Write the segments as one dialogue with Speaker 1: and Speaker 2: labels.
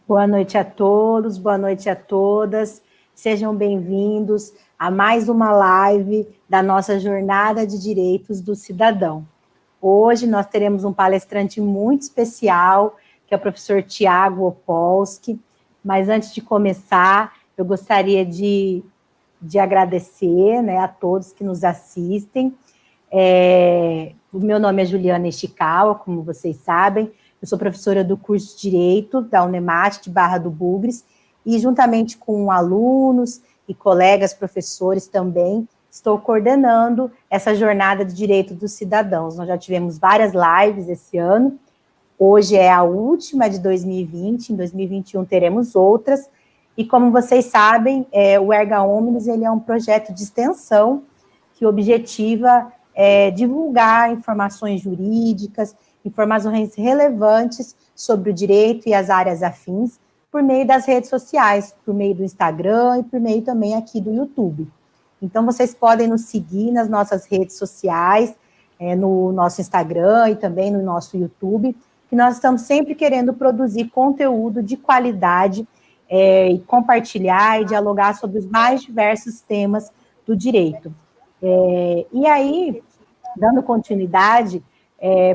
Speaker 1: Boa noite a todos, boa noite a todas. Sejam bem-vindos a mais uma live da nossa Jornada de Direitos do Cidadão. Hoje nós teremos um palestrante muito especial, que é o professor Tiago Opolsky. Mas antes de começar, eu gostaria de agradecer, né, a todos que nos assistem. O meu nome é Juliana Ishikawa, como vocês sabem. Eu sou professora do curso de Direito da Unemat de Barra do Bugres e, juntamente com alunos e colegas professores também, estou coordenando essa jornada de direito dos cidadãos. Nós já tivemos várias lives esse ano. Hoje é a última de 2020, em 2021 teremos outras. E como vocês sabem, o Erga Omnes ele é um projeto de extensão que objetiva divulgar informações jurídicas, informações relevantes sobre o direito e as áreas afins, por meio das redes sociais, por meio do Instagram e por meio também aqui do YouTube. Então, vocês podem nos seguir nas nossas redes sociais, no nosso Instagram e também no nosso YouTube, que nós estamos sempre querendo produzir conteúdo de qualidade e compartilhar e dialogar sobre os mais diversos temas do direito. E aí, dando continuidade,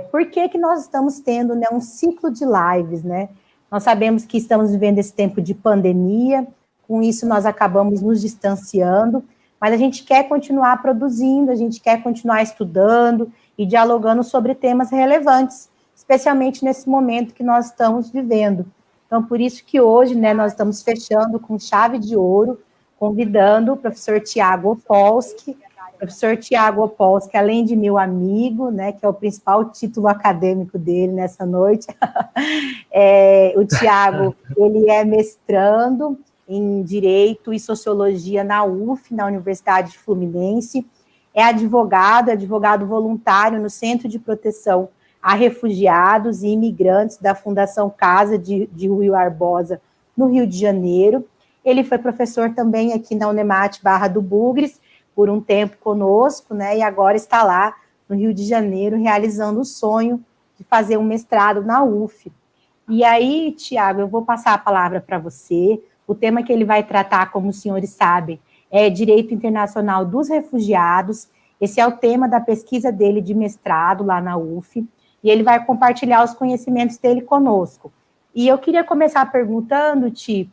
Speaker 1: por que nós estamos tendo, né, um ciclo de lives, né? Nós sabemos que estamos vivendo esse tempo de pandemia, com isso nós acabamos nos distanciando, mas a gente quer continuar produzindo, a gente quer continuar estudando e dialogando sobre temas relevantes, especialmente nesse momento que nós estamos vivendo. Então, por isso que hoje, né, nós estamos fechando com chave de ouro, convidando o professor Tiago Opolsky. Professor Tiago Opolsky, além de meu amigo, né, que é o principal título acadêmico dele nessa noite, o Tiago, ele é mestrando em Direito e Sociologia na UF, na Universidade Fluminense, é advogado voluntário no Centro de Proteção a Refugiados e Imigrantes da Fundação Casa de Rui Barbosa, no Rio de Janeiro. Ele foi professor também aqui na Unemat Barra do Bugres, por um tempo conosco, né, e agora está lá no Rio de Janeiro, realizando o sonho de fazer um mestrado na UF. E aí, Tiago, eu vou passar a palavra para você. O tema que ele vai tratar, como os senhores sabem, é Direito Internacional dos Refugiados. Esse é o tema da pesquisa dele de mestrado lá na UF, e ele vai compartilhar os conhecimentos dele conosco. E eu queria começar perguntando, Ti,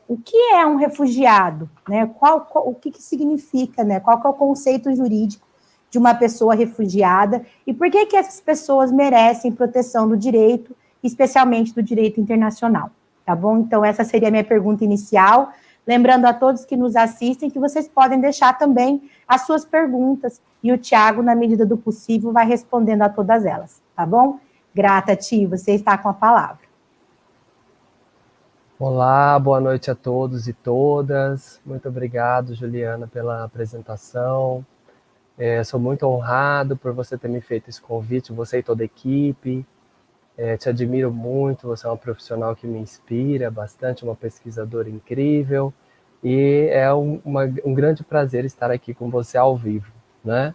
Speaker 1: o que é um refugiado, né? O que significa, né? Qual que é o conceito jurídico de uma pessoa refugiada e por que essas pessoas merecem proteção do direito, especialmente do direito internacional, tá bom? Então, essa seria a minha pergunta inicial. Lembrando a todos que nos assistem que vocês podem deixar também as suas perguntas e o Tiago, na medida do possível, vai respondendo a todas elas, tá bom? Grata, Ti, você está com a palavra.
Speaker 2: Olá, boa noite a todos e todas. Muito obrigado, Juliana, pela apresentação. Sou muito honrado por você ter me feito esse convite, você e toda a equipe. Te admiro muito, você é uma profissional que me inspira bastante, uma pesquisadora incrível. E é um grande prazer estar aqui com você ao vivo, né?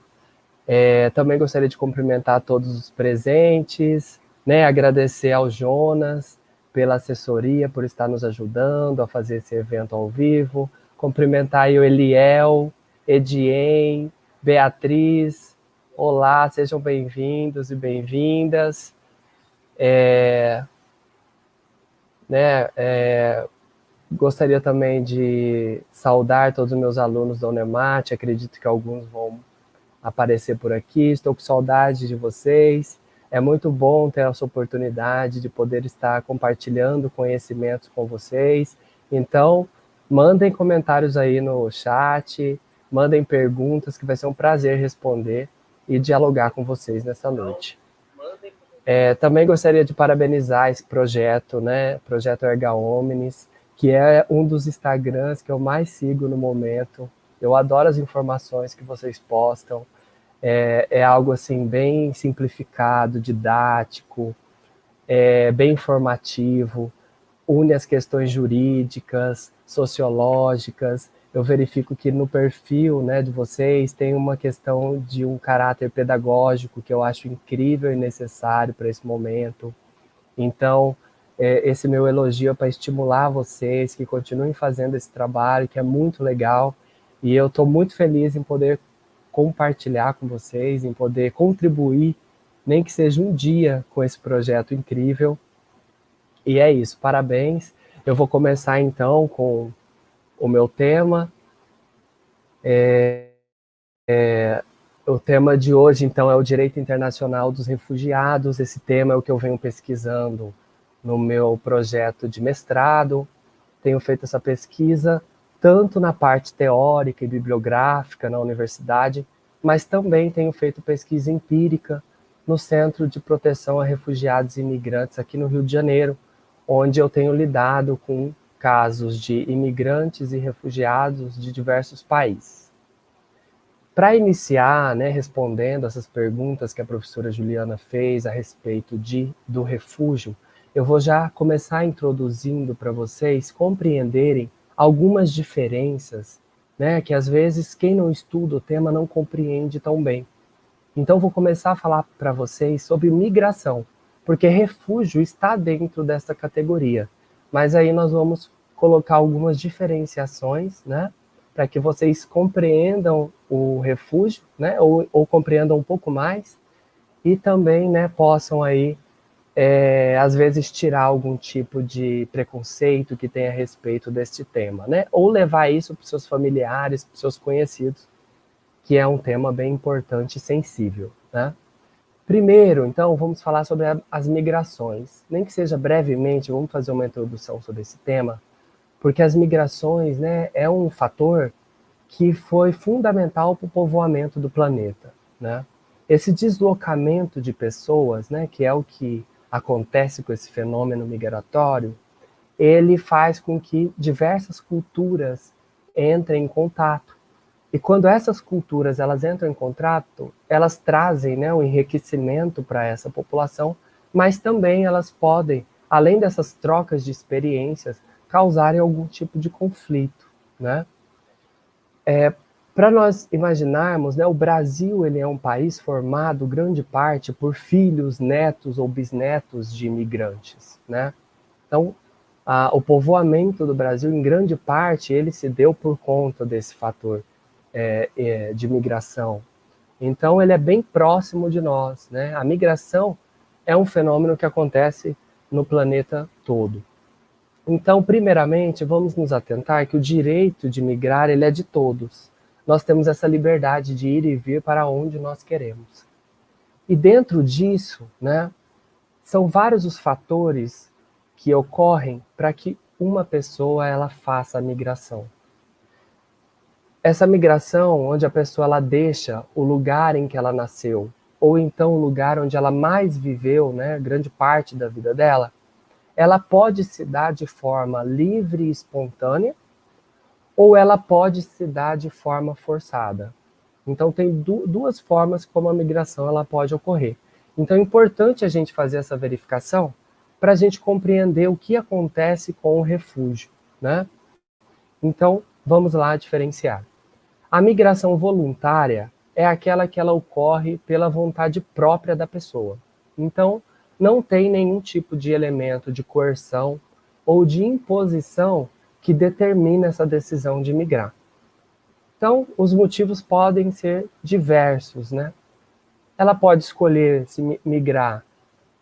Speaker 2: Também gostaria de cumprimentar todos os presentes, né? Agradecer ao Jonas pela assessoria, por estar nos ajudando a fazer esse evento ao vivo. Cumprimentar aí o Eliel, Edien, Beatriz. Olá, sejam bem-vindos e bem-vindas. Gostaria também de saudar todos os meus alunos da Unemat, acredito que alguns vão aparecer por aqui, estou com saudade de vocês. É muito bom ter essa oportunidade de poder estar compartilhando conhecimentos com vocês. Então, mandem comentários aí no chat, mandem perguntas, que vai ser um prazer responder e dialogar com vocês nessa noite. Também gostaria de parabenizar esse projeto, né? Projeto Erga Omnes, que é um dos Instagrams que eu mais sigo no momento. Eu adoro as informações que vocês postam. É algo assim bem simplificado, didático, bem informativo, une as questões jurídicas, sociológicas. Eu verifico que no perfil, né, de vocês tem uma questão de um caráter pedagógico que eu acho incrível e necessário para esse momento. Então, esse meu elogio para estimular vocês, que continuem fazendo esse trabalho, que é muito legal, e eu estou muito feliz em poder compartilhar com vocês, em poder contribuir, nem que seja um dia, com esse projeto incrível. E é isso, parabéns. Eu vou começar então com o meu tema. O tema de hoje, então, é o Direito Internacional dos Refugiados. Esse tema é o que eu venho pesquisando no meu projeto de mestrado. Tenho feito essa pesquisa tanto na parte teórica e bibliográfica na universidade, mas também tenho feito pesquisa empírica no Centro de Proteção a Refugiados e Imigrantes aqui no Rio de Janeiro, onde eu tenho lidado com casos de imigrantes e refugiados de diversos países. Para iniciar, né, respondendo essas perguntas que a professora Juliana fez a respeito do refúgio, eu vou já começar introduzindo para vocês compreenderem algumas diferenças, né, que às vezes quem não estuda o tema não compreende tão bem. Então vou começar a falar para vocês sobre migração, porque refúgio está dentro dessa categoria, mas aí nós vamos colocar algumas diferenciações, né, para que vocês compreendam o refúgio, né, ou compreendam um pouco mais, e também, né, possam aí, às vezes, tirar algum tipo de preconceito que tenha a respeito deste tema, né, ou levar isso para os seus familiares, para os seus conhecidos, que é um tema bem importante e sensível, né. Primeiro, então, vamos falar sobre as migrações. Nem que seja brevemente, vamos fazer uma introdução sobre esse tema, porque as migrações, né, é um fator que foi fundamental para o povoamento do planeta, né? Esse deslocamento de pessoas, né, que é o que acontece com esse fenômeno migratório, ele faz com que diversas culturas entrem em contato. E quando essas culturas elas entram em contato, elas trazem, né, um enriquecimento para essa população, mas também elas podem, além dessas trocas de experiências, causarem algum tipo de conflito, né? Para nós imaginarmos, né, o Brasil ele é um país formado grande parte por filhos, netos ou bisnetos de imigrantes, né? Então, o povoamento do Brasil, em grande parte, ele se deu por conta desse fator de migração. Então, ele é bem próximo de nós, né? A migração é um fenômeno que acontece no planeta todo. Então, primeiramente, vamos nos atentar que o direito de migrar ele é de todos. Nós temos essa liberdade de ir e vir para onde nós queremos. E dentro disso, né, são vários os fatores que ocorrem para que uma pessoa ela faça a migração. Essa migração, onde a pessoa ela deixa o lugar em que ela nasceu, ou então o lugar onde ela mais viveu, né, grande parte da vida dela, ela pode se dar de forma livre e espontânea, ou ela pode se dar de forma forçada. Então, tem duas formas como a migração ela pode ocorrer. Então, é importante a gente fazer essa verificação para a gente compreender o que acontece com o refúgio, né? Então, vamos lá diferenciar. A migração voluntária é aquela que ela ocorre pela vontade própria da pessoa. Então, não tem nenhum tipo de elemento de coerção ou de imposição que determina essa decisão de migrar. Então, os motivos podem ser diversos, né? Ela pode escolher se migrar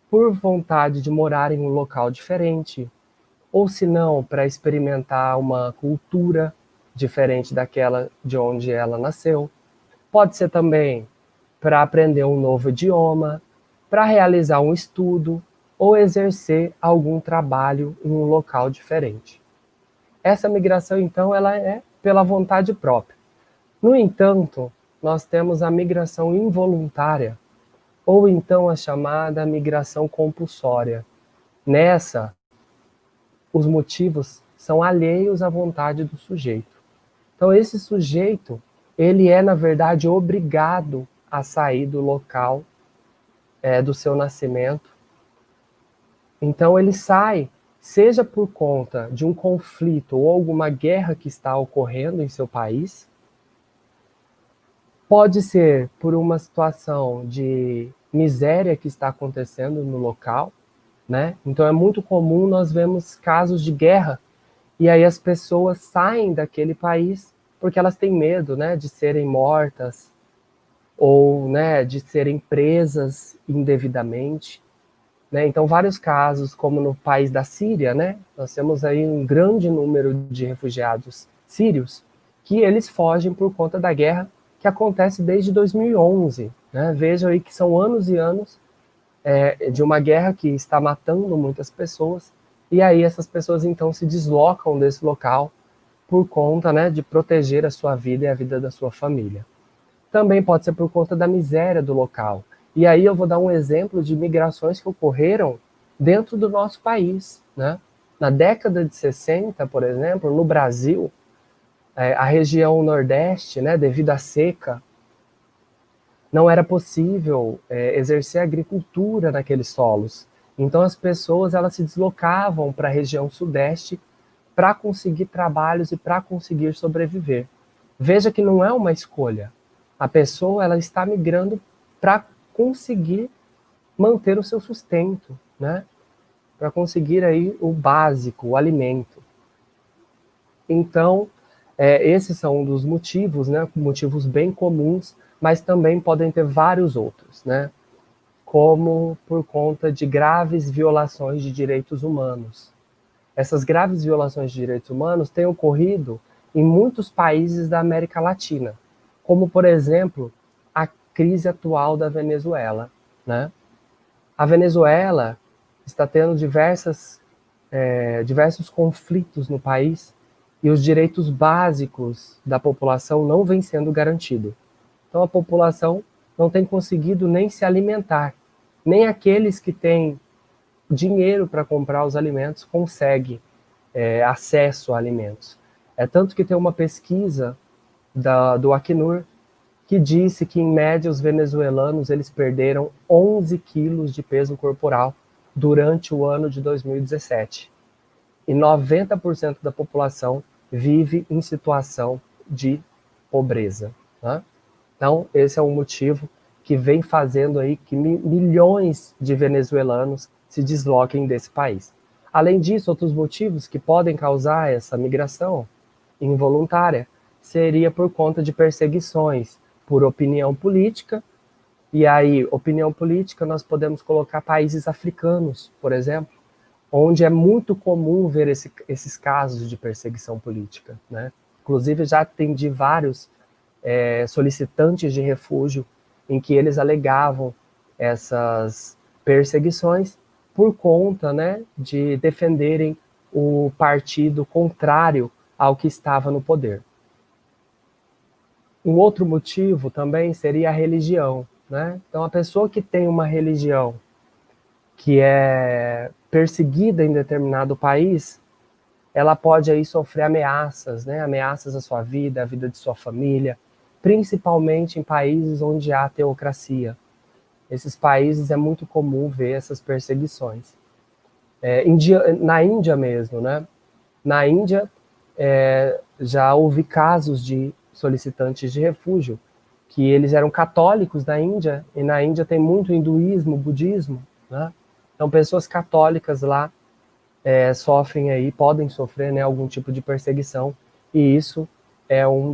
Speaker 2: por vontade de morar em um local diferente, ou se não, para experimentar uma cultura diferente daquela de onde ela nasceu. Pode ser também para aprender um novo idioma, para realizar um estudo ou exercer algum trabalho em um local diferente. Essa migração, então, ela é pela vontade própria. No entanto, nós temos a migração involuntária, ou então a chamada migração compulsória. Nessa, os motivos são alheios à vontade do sujeito. Então, esse sujeito, ele é, na verdade, obrigado a sair do local do seu nascimento. Então, ele sai, seja por conta de um conflito ou alguma guerra que está ocorrendo em seu país, pode ser por uma situação de miséria que está acontecendo no local, né? Então é muito comum nós vemos casos de guerra, e aí as pessoas saem daquele país porque elas têm medo, né, de serem mortas, ou, né, de serem presas indevidamente, né? Então vários casos, como no país da Síria, né, nós temos aí um grande número de refugiados sírios que eles fogem por conta da guerra que acontece desde 2011, né? Vejam aí que são anos e anos de uma guerra que está matando muitas pessoas, e aí essas pessoas então se deslocam desse local por conta, né, de proteger a sua vida e a vida da sua família. Também pode ser por conta da miséria do local. E aí eu vou dar um exemplo de migrações que ocorreram dentro do nosso país, né? Na década de 60, por exemplo, no Brasil, a região Nordeste, né, devido à seca, não era possível exercer agricultura naqueles solos. Então as pessoas elas se deslocavam para a região Sudeste para conseguir trabalhos e para conseguir sobreviver. Veja que não é uma escolha. A pessoa ela está migrando para conseguir manter o seu sustento, né? Para conseguir aí o básico, o alimento. Então, esses são um dos motivos, né? Motivos bem comuns, mas também podem ter vários outros, né? Como por conta de graves violações de direitos humanos. Essas graves violações de direitos humanos têm ocorrido em muitos países da América Latina, como, por exemplo, a crise atual da Venezuela, né? A Venezuela está tendo diversos conflitos no país e os direitos básicos da população não vêm sendo garantidos. Então, a população não tem conseguido nem se alimentar, nem aqueles que têm dinheiro para comprar os alimentos conseguem acesso a alimentos. É tanto que tem uma pesquisa do Acnur que disse que, em média, os venezuelanos eles perderam 11 quilos de peso corporal durante o ano de 2017. E 90% da população vive em situação de pobreza, né? Então, esse é um motivo que vem fazendo aí que milhões de venezuelanos se desloquem desse país. Além disso, outros motivos que podem causar essa migração involuntária seria por conta de perseguições por opinião política, e aí, opinião política, nós podemos colocar países africanos, por exemplo, onde é muito comum ver esses casos de perseguição política, né? Inclusive, já atendi vários solicitantes de refúgio em que eles alegavam essas perseguições por conta, né, de defenderem o partido contrário ao que estava no poder. Um outro motivo também seria a religião, né? Então, a pessoa que tem uma religião que é perseguida em determinado país, ela pode aí sofrer ameaças, né? Ameaças à sua vida, à vida de sua família, principalmente em países onde há teocracia. Esses países é muito comum ver essas perseguições. Na Índia mesmo, né? Na Índia, já houve casos de solicitantes de refúgio, que eles eram católicos da Índia, e na Índia tem muito hinduísmo, budismo, né? Então, pessoas católicas lá sofrem aí, podem sofrer, né, algum tipo de perseguição, e isso é um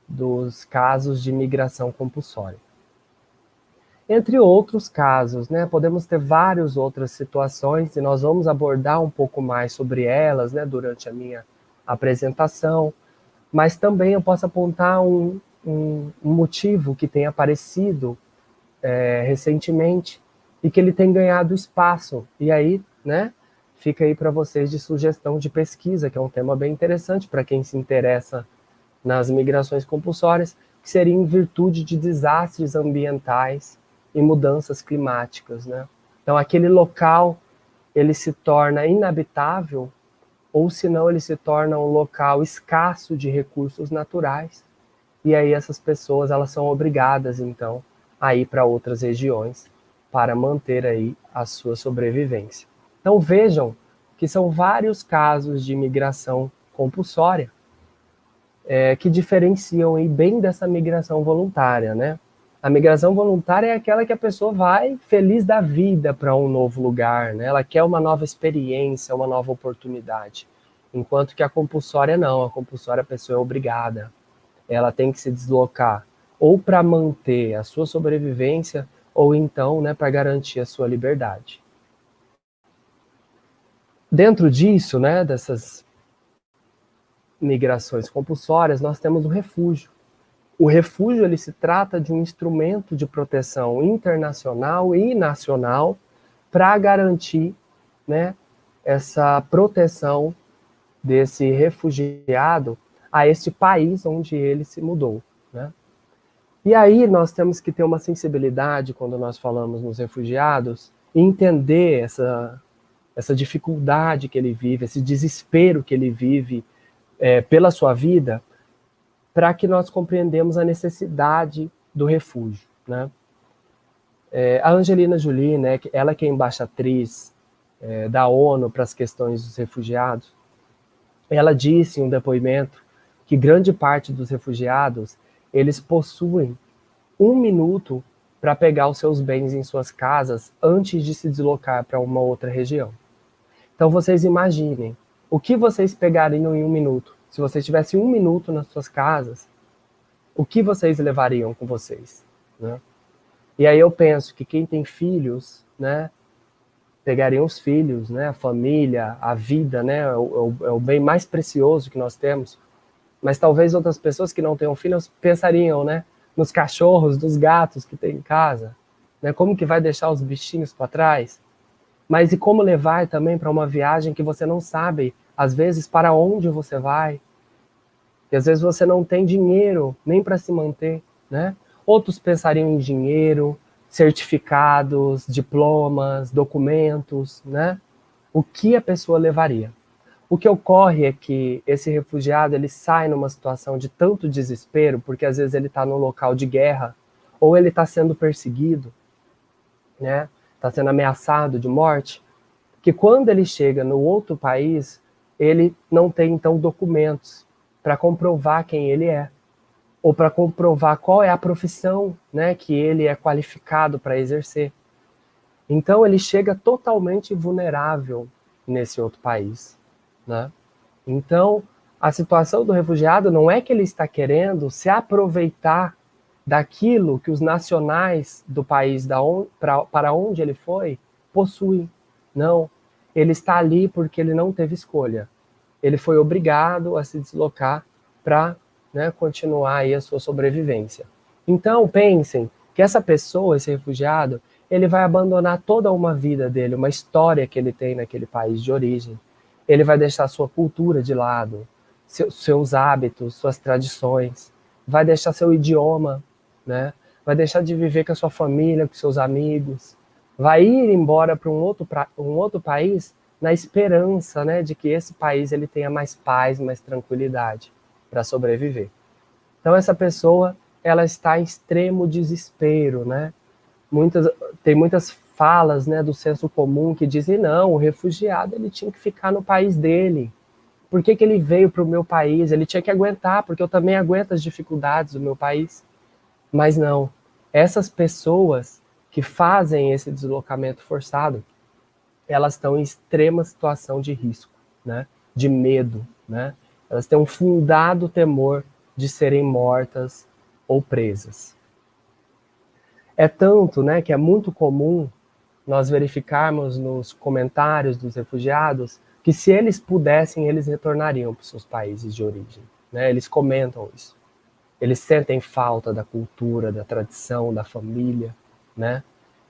Speaker 2: dos casos de migração compulsória. Entre outros casos, né, podemos ter várias outras situações, e nós vamos abordar um pouco mais sobre elas, né, durante a minha apresentação, mas também eu posso apontar um motivo que tem aparecido recentemente e que ele tem ganhado espaço. E aí, né, fica aí para vocês de sugestão de pesquisa, que é um tema bem interessante para quem se interessa nas migrações compulsórias, que seria em virtude de desastres ambientais e mudanças climáticas, né? Então, aquele local ele se torna inabitável, ou senão ele se torna um local escasso de recursos naturais, e aí essas pessoas elas são obrigadas, então, a ir para outras regiões para manter aí a sua sobrevivência. Então vejam que são vários casos de migração compulsória que diferenciam aí bem dessa migração voluntária, né? A migração voluntária é aquela que a pessoa vai feliz da vida para um novo lugar, né? Ela quer uma nova experiência, uma nova oportunidade. Enquanto que a compulsória não, a compulsória a pessoa é obrigada. Ela tem que se deslocar ou para manter a sua sobrevivência ou então, né, para garantir a sua liberdade. Dentro disso, né, dessas migrações compulsórias, nós temos o refúgio. O refúgio ele se trata de um instrumento de proteção internacional e nacional para garantir, né, essa proteção desse refugiado a este país onde ele se mudou, né? E aí nós temos que ter uma sensibilidade quando nós falamos nos refugiados e entender essa dificuldade que ele vive, esse desespero que ele vive pela sua vida, para que nós compreendamos a necessidade do refúgio, né? A Angelina Jolie, né, ela que é embaixatriz da ONU para as questões dos refugiados, ela disse em um depoimento que grande parte dos refugiados, eles possuem 1 minuto para pegar os seus bens em suas casas antes de se deslocar para uma outra região. Então vocês imaginem, o que vocês pegariam em 1 minuto? Se vocês tivessem 1 minuto nas suas casas, o que vocês levariam com vocês, né? E aí eu penso que quem tem filhos, né, pegariam os filhos, né, a família, a vida, né, é o bem mais precioso que nós temos. Mas talvez outras pessoas que não tenham filhos pensariam, né, nos cachorros, nos gatos que tem em casa, né, como que vai deixar os bichinhos para trás? Mas e como levar também para uma viagem que você não sabe, às vezes, para onde você vai? E às vezes você não tem dinheiro nem para se manter, né? Outros pensariam em dinheiro, certificados, diplomas, documentos, né? O que a pessoa levaria? O que ocorre é que esse refugiado ele sai numa situação de tanto desespero, porque às vezes ele está num local de guerra, ou ele está sendo perseguido, né? Está sendo ameaçado de morte, que quando ele chega no outro país, ele não tem então documentos para comprovar quem ele é, ou para comprovar qual é a profissão, né, que ele é qualificado para exercer. Então ele chega totalmente vulnerável nesse outro país, né? Então a situação do refugiado não é que ele está querendo se aproveitar daquilo que os nacionais do país para onde ele foi possuem. Não, ele está ali porque ele não teve escolha. Ele foi obrigado a se deslocar para, né, continuar aí a sua sobrevivência. Então, pensem que essa pessoa, esse refugiado, ele vai abandonar toda uma vida dele, uma história que ele tem naquele país de origem. Ele vai deixar sua cultura de lado, seus hábitos, suas tradições, vai deixar seu idioma, né? Vai deixar de viver com a sua família, com seus amigos, vai ir embora para um outro país na esperança, né, de que esse país ele tenha mais paz, mais tranquilidade para sobreviver. Então essa pessoa ela está em extremo desespero, né? Tem muitas falas, né, do senso comum que dizem não, o refugiado ele tinha que ficar no país dele. Por que ele veio para o meu país? Ele tinha que aguentar, porque eu também aguento as dificuldades do meu país. Mas não, essas pessoas que fazem esse deslocamento forçado, elas estão em extrema situação de risco, né? De medo, né? Elas têm um fundado temor de serem mortas ou presas. É tanto, né, que é muito comum nós verificarmos nos comentários dos refugiados que se eles pudessem, eles retornariam para os seus países de origem, né? Eles comentam isso. Eles sentem falta da cultura, da tradição, da família, né?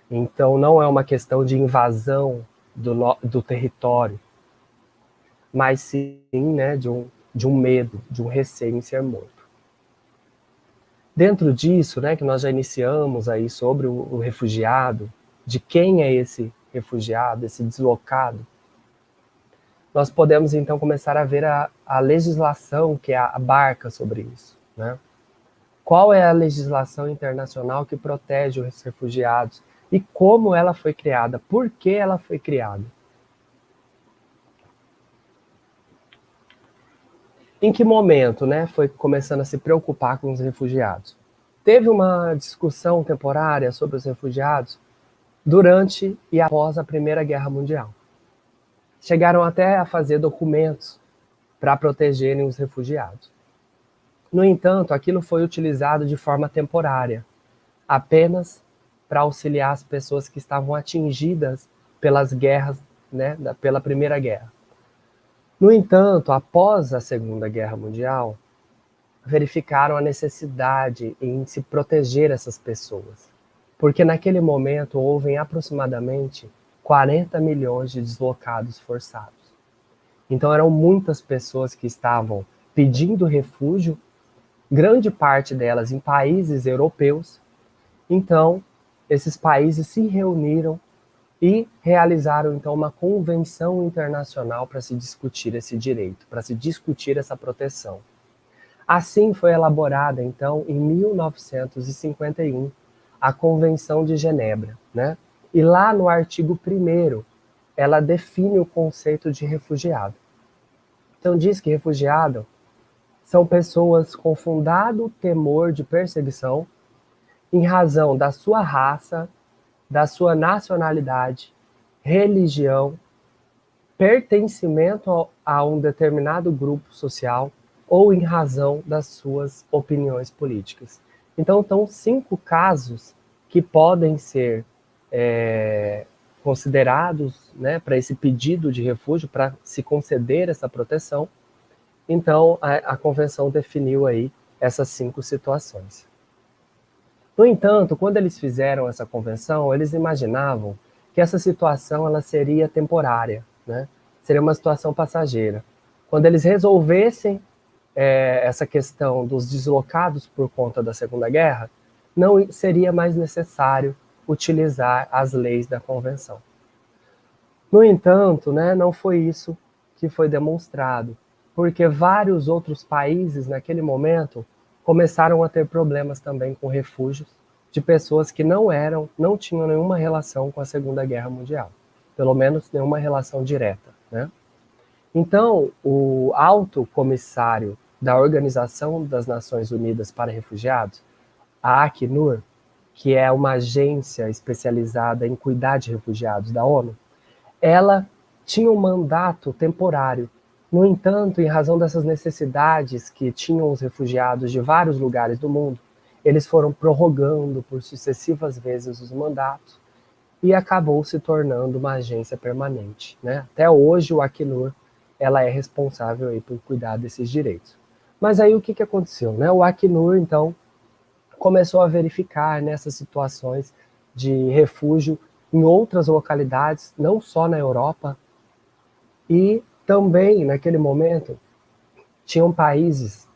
Speaker 2: Então não é uma questão de invasão do território, mas sim, né, de um medo, de um receio em ser morto. Dentro disso, né, que nós já iniciamos aí sobre o refugiado, de quem é esse refugiado, esse deslocado, nós podemos então começar a ver a legislação que abarca sobre isso, né? Qual é a legislação internacional que protege os refugiados e como ela foi criada, por que ela foi criada? Em que momento, né, foi começando a se preocupar com os refugiados? teve uma discussão temporária sobre os refugiados durante e após a Primeira Guerra Mundial. Chegaram até a fazer documentos para protegerem os refugiados. No entanto, aquilo foi utilizado de forma temporária, apenas para auxiliar as pessoas que estavam atingidas pelas guerras, né, pela Primeira Guerra. No entanto, após a Segunda Guerra Mundial, verificaram a necessidade em se proteger essas pessoas, porque naquele momento houve aproximadamente 40 milhões de deslocados forçados. Então eram muitas pessoas que estavam pedindo refúgio, grande parte delas em países europeus. Então, esses países se reuniram e realizaram então uma convenção internacional para se discutir esse direito, para se discutir essa proteção. Assim foi elaborada então em 1951 a Convenção de Genebra, né? E lá no artigo 1º, ela define o conceito de refugiado. Então diz que refugiado são pessoas com fundado temor de perseguição em razão da sua raça, da sua nacionalidade, religião, pertencimento a um determinado grupo social ou em razão das suas opiniões políticas. Então, estão 5 casos que podem ser considerados, né, para esse pedido de refúgio, para se conceder essa proteção. Então, a Convenção definiu aí essas 5 situações. No entanto, quando eles fizeram essa convenção, eles imaginavam que essa situação ela seria temporária, né? Seria uma situação passageira. Quando eles resolvessem essa questão dos deslocados por conta da Segunda Guerra, não seria mais necessário utilizar as leis da convenção. No entanto, né, não foi isso que foi demonstrado, porque vários outros países, naquele momento, começaram a ter problemas também com refúgios de pessoas que não tinham nenhuma relação com a Segunda Guerra Mundial, pelo menos nenhuma relação direta, né? Então, o Alto Comissário da Organização das Nações Unidas para Refugiados, a Acnur, que é uma agência especializada em cuidar de refugiados da ONU, ela tinha um mandato temporário. No entanto, em razão dessas necessidades que tinham os refugiados de vários lugares do mundo, eles foram prorrogando por sucessivas vezes os mandatos e acabou se tornando uma agência permanente, né? Até hoje o Acnur ela é responsável aí por cuidar desses direitos. Mas aí o que aconteceu, né? O Acnur então começou a verificar nessas situações de refúgio em outras localidades, não só na Europa, e também naquele momento tinham países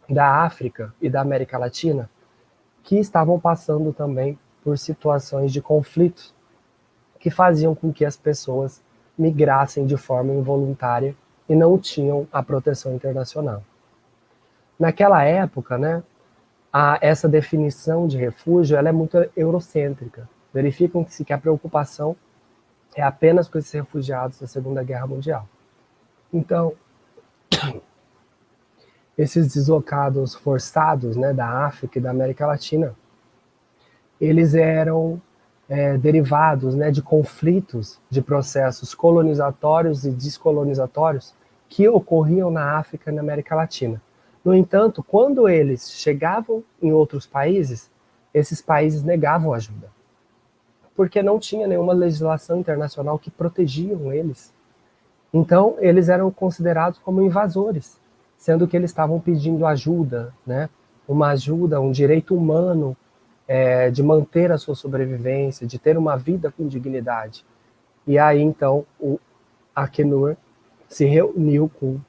Speaker 2: da África e da América Latina que estavam passando também por situações de conflitos que faziam com que as pessoas migrassem de forma involuntária e não tinham a proteção internacional. Naquela época, né, essa definição de refúgio ela é muito eurocêntrica. Verificam-se que a preocupação é apenas com esses refugiados da Segunda Guerra Mundial. Então, esses deslocados forçados, né, da África e da América Latina, eles eram derivados, né, de conflitos, de processos colonizatórios e descolonizatórios que ocorriam na África e na América Latina. No entanto, quando eles chegavam em outros países, esses países negavam ajuda, porque não tinha nenhuma legislação internacional que protegiam eles. Então, eles eram considerados como invasores, sendo que eles estavam pedindo ajuda, né? Uma ajuda, um direito humano de manter a sua sobrevivência, de ter uma vida com dignidade. E aí, então, o Acnur se reuniu com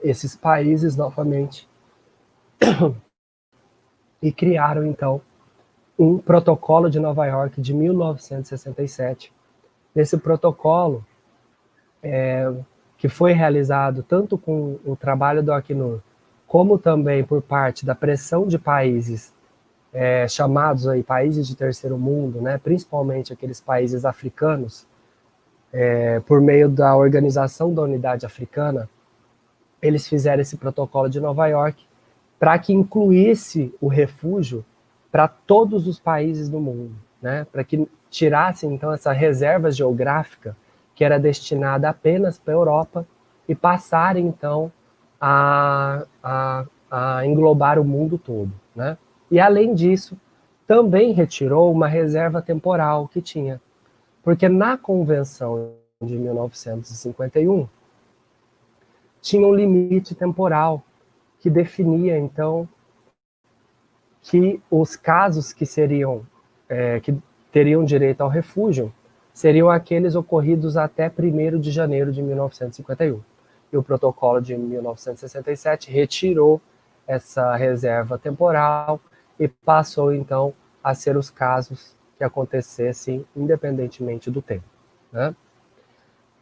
Speaker 2: esses países novamente e criaram, então, um protocolo de Nova York de 1967. Nesse protocolo, que foi realizado tanto com o trabalho do Acnur, como também por parte da pressão de países chamados aí países de terceiro mundo, né, principalmente aqueles países africanos, por meio da Organização da Unidade Africana, eles fizeram esse protocolo de Nova York para que incluísse o refúgio para todos os países do mundo, né? Para que tirasse, então, essa reserva geográfica que era destinada apenas para a Europa e passar, então, a englobar o mundo todo, né? E, além disso, também retirou uma reserva temporal que tinha, porque na Convenção de 1951 tinha um limite temporal que definia, então, que os casos que que teriam direito ao refúgio seriam aqueles ocorridos até 1º de janeiro de 1951. E o protocolo de 1967 retirou essa reserva temporal e passou, então, a ser os casos que acontecessem independentemente do tempo, né?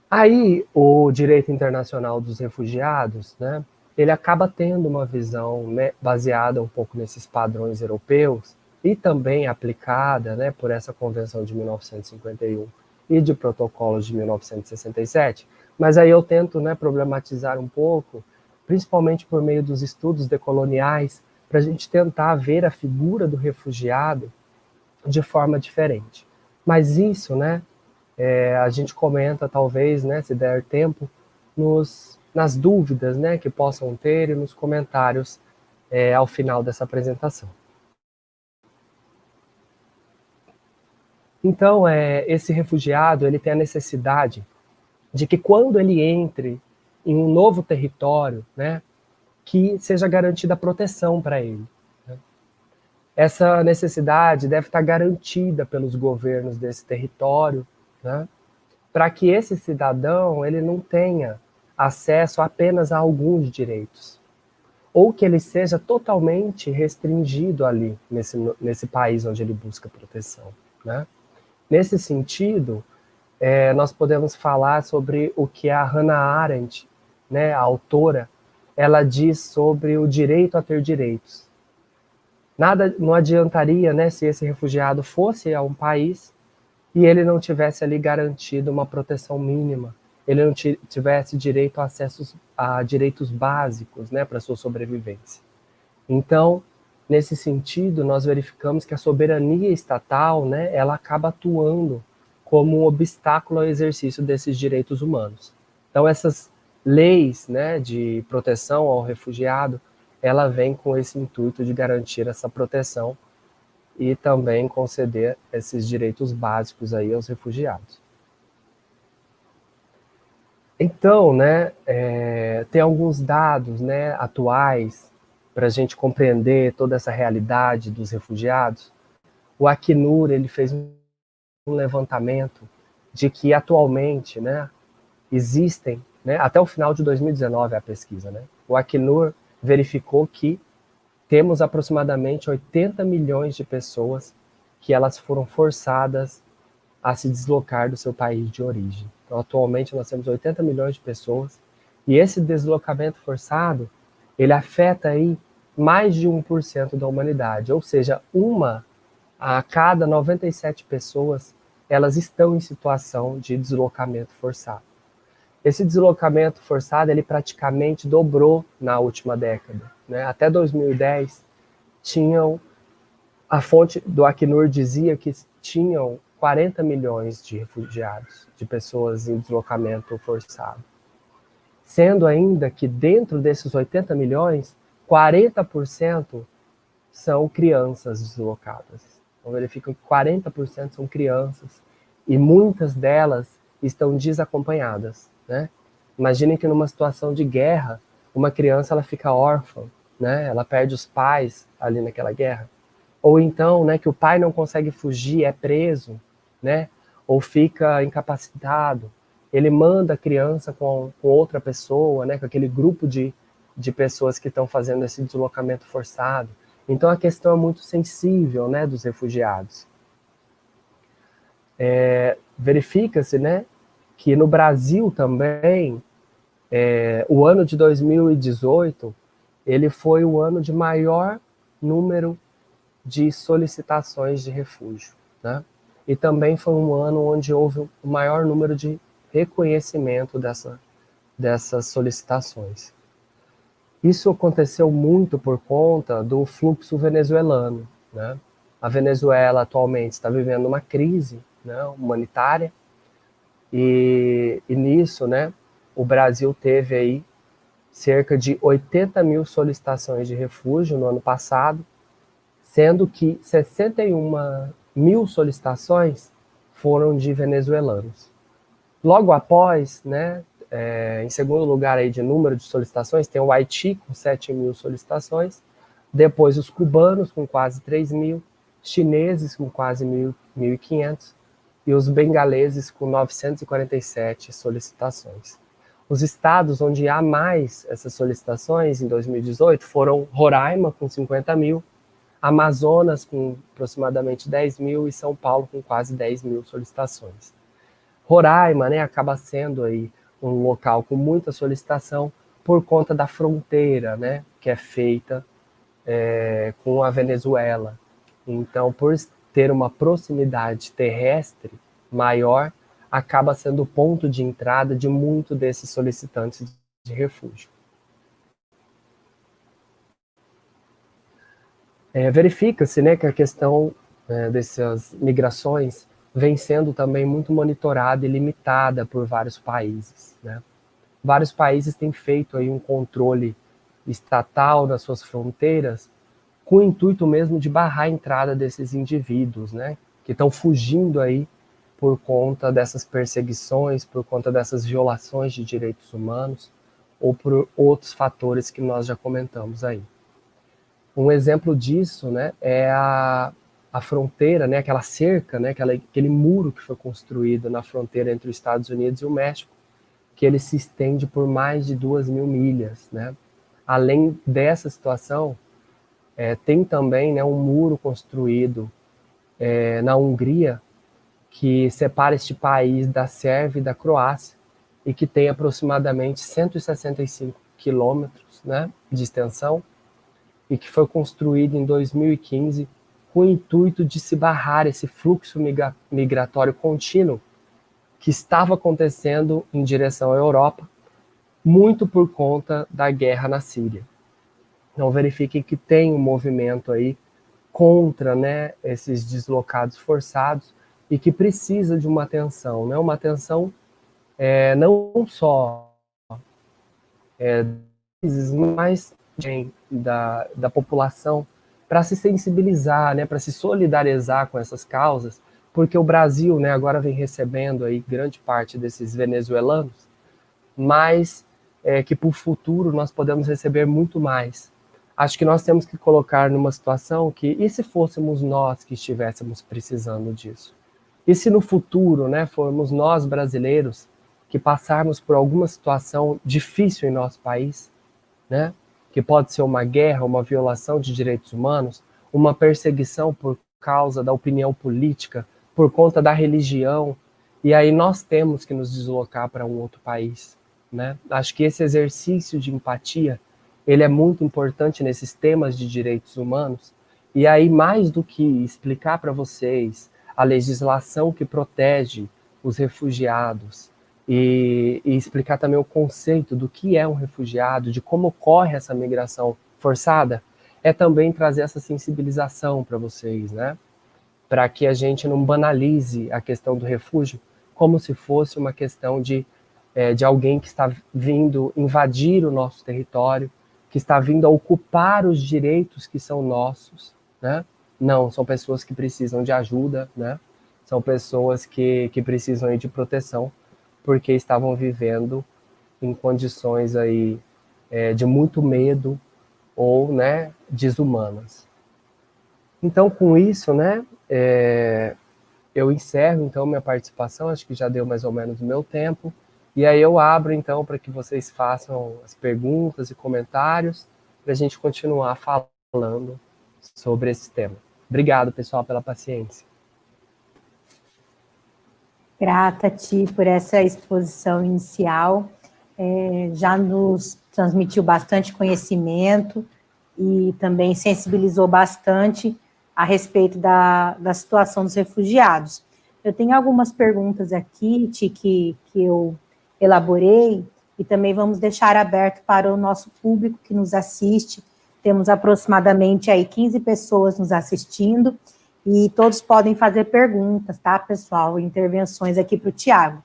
Speaker 2: Aí, o direito internacional dos refugiados, né, ele acaba tendo uma visão, né, baseada um pouco nesses padrões europeus e também aplicada, né, por essa Convenção de 1951 e de protocolos de 1967, mas aí eu tento, né, problematizar um pouco, principalmente por meio dos estudos decoloniais, para a gente tentar ver a figura do refugiado de forma diferente. Mas isso, né, a gente comenta, talvez, né, se der tempo, nas dúvidas, né, que possam ter e nos comentários ao final dessa apresentação. Então, esse refugiado, ele tem a necessidade de que quando ele entre em um novo território, né, que seja garantida proteção para ele, né? Essa necessidade deve estar garantida pelos governos desse território, né, para que esse cidadão ele não tenha acesso apenas a alguns direitos, ou que ele seja totalmente restringido ali, nesse país onde ele busca proteção, né? Nesse sentido, nós podemos falar sobre o que a Hannah Arendt, né, a autora, ela diz sobre o direito a ter direitos. Nada, não adiantaria, né, se esse refugiado fosse a um país e ele não tivesse ali garantido uma proteção mínima, ele não tivesse direito a direitos básicos, né, para sua sobrevivência. Então, nesse sentido, nós verificamos que a soberania estatal, né, ela acaba atuando como um obstáculo ao exercício desses direitos humanos. Então, essas leis, né, de proteção ao refugiado, ela vem com esse intuito de garantir essa proteção e também conceder esses direitos básicos aí aos refugiados. Então, né, tem alguns dados, né, atuais para a gente compreender toda essa realidade dos refugiados. O Acnur ele fez um levantamento de que atualmente, né, existem, né, até o final de 2019 a pesquisa, né, o Acnur verificou que temos aproximadamente 80 milhões de pessoas que elas foram forçadas a se deslocar do seu país de origem. Então, atualmente, nós temos 80 milhões de pessoas e esse deslocamento forçado, ele afeta aí mais de 1% da humanidade, ou seja, uma a cada 97 pessoas, elas estão em situação de deslocamento forçado. Esse deslocamento forçado, ele praticamente dobrou na última década, né? Até 2010, a fonte do Acnur dizia que tinham 40 milhões de refugiados, de pessoas em deslocamento forçado. Sendo ainda que dentro desses 80 milhões, 40% são crianças deslocadas. Então verificam que 40% são crianças e muitas delas estão desacompanhadas, né? Imaginem que numa situação de guerra, uma criança ela fica órfã, né? Ela perde os pais ali naquela guerra. Ou então, né, que o pai não consegue fugir, é preso, né? Ou fica incapacitado. Ele manda a criança com outra pessoa, né? Com aquele grupo de pessoas que estão fazendo esse deslocamento forçado. Então a questão é muito sensível, né, dos refugiados. Verifica-se, né, que no Brasil também, o ano de 2018, ele foi o ano de maior número de solicitações de refúgio, né? E também foi um ano onde houve o maior número de reconhecimento dessas solicitações. Isso aconteceu muito por conta do fluxo venezuelano, né? A Venezuela atualmente está vivendo uma crise, né, humanitária, e nisso, né, o Brasil teve aí cerca de 80 mil solicitações de refúgio no ano passado, sendo que 61 mil solicitações foram de venezuelanos. Logo após, né, em segundo lugar aí de número de solicitações, tem o Haiti com 7 mil solicitações, depois os cubanos com quase 3 mil, chineses com quase 1.500 e os bengaleses com 947 solicitações. Os estados onde há mais essas solicitações em 2018 foram Roraima com 50 mil, Amazonas com aproximadamente 10 mil e São Paulo com quase 10 mil solicitações. Roraima, né, acaba sendo aí um local com muita solicitação por conta da fronteira, né, que é feita com a Venezuela. Então, por ter uma proximidade terrestre maior, acaba sendo o ponto de entrada de muitos desses solicitantes de refúgio. Verifica-se, né, que a questão dessas migrações vem sendo também muito monitorada e limitada por vários países, né? Vários países têm feito aí um controle estatal nas suas fronteiras com o intuito mesmo de barrar a entrada desses indivíduos, né, que estão fugindo aí por conta dessas perseguições, por conta dessas violações de direitos humanos ou por outros fatores que nós já comentamos aí. Um exemplo disso, né, é a fronteira, né, aquela cerca, né, aquele muro que foi construído na fronteira entre os Estados Unidos e o México, que ele se estende por mais de 2.000 milhas, né? Além dessa situação, tem também, né, um muro construído na Hungria que separa este país da Sérvia e da Croácia e que tem aproximadamente 165 quilômetros, né, de extensão e que foi construído em 2015 com o intuito de se barrar esse fluxo migratório contínuo que estava acontecendo em direção à Europa, muito por conta da guerra na Síria. Então verifiquem que tem um movimento aí contra, né, esses deslocados forçados e que precisa de uma atenção, né, uma atenção não só mas da população para se sensibilizar, né, para se solidarizar com essas causas, porque o Brasil, né, agora vem recebendo aí grande parte desses venezuelanos, mas que para o futuro nós podemos receber muito mais. Acho que nós temos que colocar numa situação que, e se fôssemos nós que estivéssemos precisando disso? E se no futuro, né, formos nós brasileiros que passarmos por alguma situação difícil em nosso país, né, que pode ser uma guerra, uma violação de direitos humanos, uma perseguição por causa da opinião política, por conta da religião, e aí nós temos que nos deslocar para um outro país, né? Acho que esse exercício de empatia, ele é muito importante nesses temas de direitos humanos, e aí mais do que explicar para vocês a legislação que protege os refugiados, e explicar também o conceito do que é um refugiado, de como ocorre essa migração forçada, é também trazer essa sensibilização para vocês, né? Para que a gente não banalize a questão do refúgio como se fosse uma questão de alguém que está vindo invadir o nosso território, que está vindo a ocupar os direitos que são nossos, né? Não, são pessoas que precisam de ajuda, né? São pessoas que precisam aí de proteção, porque estavam vivendo em condições aí de muito medo ou, né, desumanas. Então, com isso, né, eu encerro, então, minha participação, acho que já deu mais ou menos o meu tempo, e aí eu abro, então, para que vocês façam as perguntas e comentários, para a gente continuar falando sobre esse tema. Obrigado, pessoal, pela paciência.
Speaker 1: Grata a ti por essa exposição inicial, já nos transmitiu bastante conhecimento e também sensibilizou bastante a respeito da situação dos refugiados. Eu tenho algumas perguntas aqui, Ti, que eu elaborei, e também vamos deixar aberto para o nosso público que nos assiste. Temos aproximadamente aí 15 pessoas nos assistindo, e todos podem fazer perguntas, tá, pessoal? Intervenções aqui para o Tiago.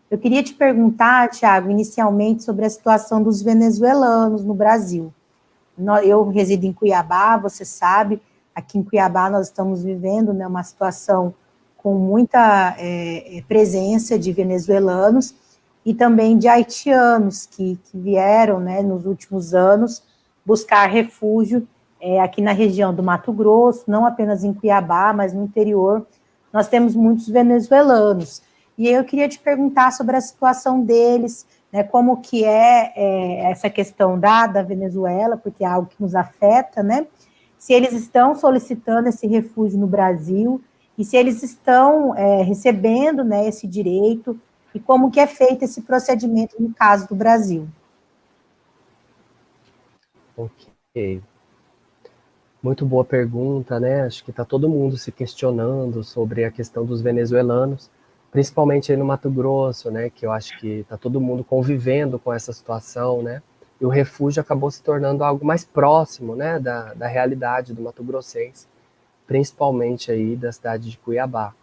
Speaker 1: Eu queria te perguntar, Tiago, inicialmente sobre a situação dos venezuelanos no Brasil. Eu resido em Cuiabá, você sabe, aqui em Cuiabá nós estamos vivendo, né, uma situação com muita presença de venezuelanos e também de haitianos que vieram, né, nos últimos anos buscar refúgio aqui na região do Mato Grosso, não apenas em Cuiabá, mas no interior. Nós temos muitos venezuelanos. E eu queria te perguntar sobre a situação deles, né, como que essa questão da Venezuela, porque é algo que nos afeta, né? Se eles estão solicitando esse refúgio no Brasil e se eles estão recebendo, né, esse direito, e como que é feito esse procedimento no caso do Brasil.
Speaker 2: Ok. Muito boa pergunta, né? Acho que está todo mundo se questionando sobre a questão dos venezuelanos, principalmente aí no Mato Grosso, né? Que eu acho que está todo mundo convivendo com essa situação, né? E o refúgio acabou se tornando algo mais próximo, né? Da realidade do Mato Grossense, principalmente aí da cidade de Cuiabá.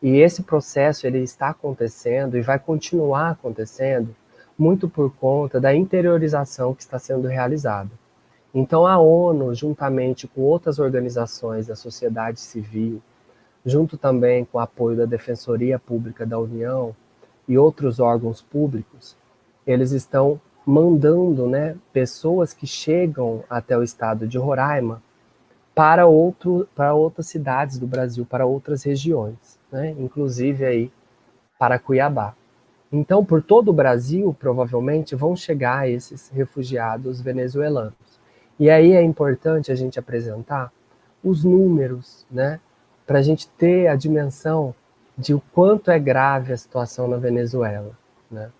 Speaker 2: E esse processo ele está acontecendo e vai continuar acontecendo muito por conta da interiorização que está sendo realizada. Então, a ONU, juntamente com outras organizações da sociedade civil, junto também com o apoio da Defensoria Pública da União e outros órgãos públicos, eles estão mandando, né, pessoas que chegam até o estado de Roraima para outras cidades do Brasil, para outras regiões, né, inclusive aí para Cuiabá. Então, por todo o Brasil, provavelmente, vão chegar esses refugiados venezuelanos. E aí é importante a gente apresentar os números, né, para a gente ter a dimensão de o quanto é grave a situação na Venezuela, né?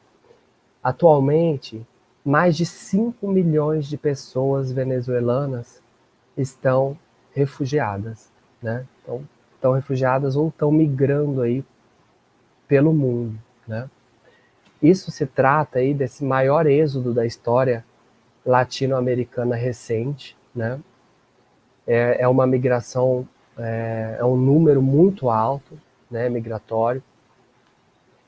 Speaker 2: Atualmente, mais de 5 milhões de pessoas venezuelanas estão refugiadas, né? Então, estão refugiadas ou estão migrando aí pelo mundo, né? Isso se trata aí desse maior êxodo da história latino-americana recente, né? É uma migração, é um número muito alto, né, migratório.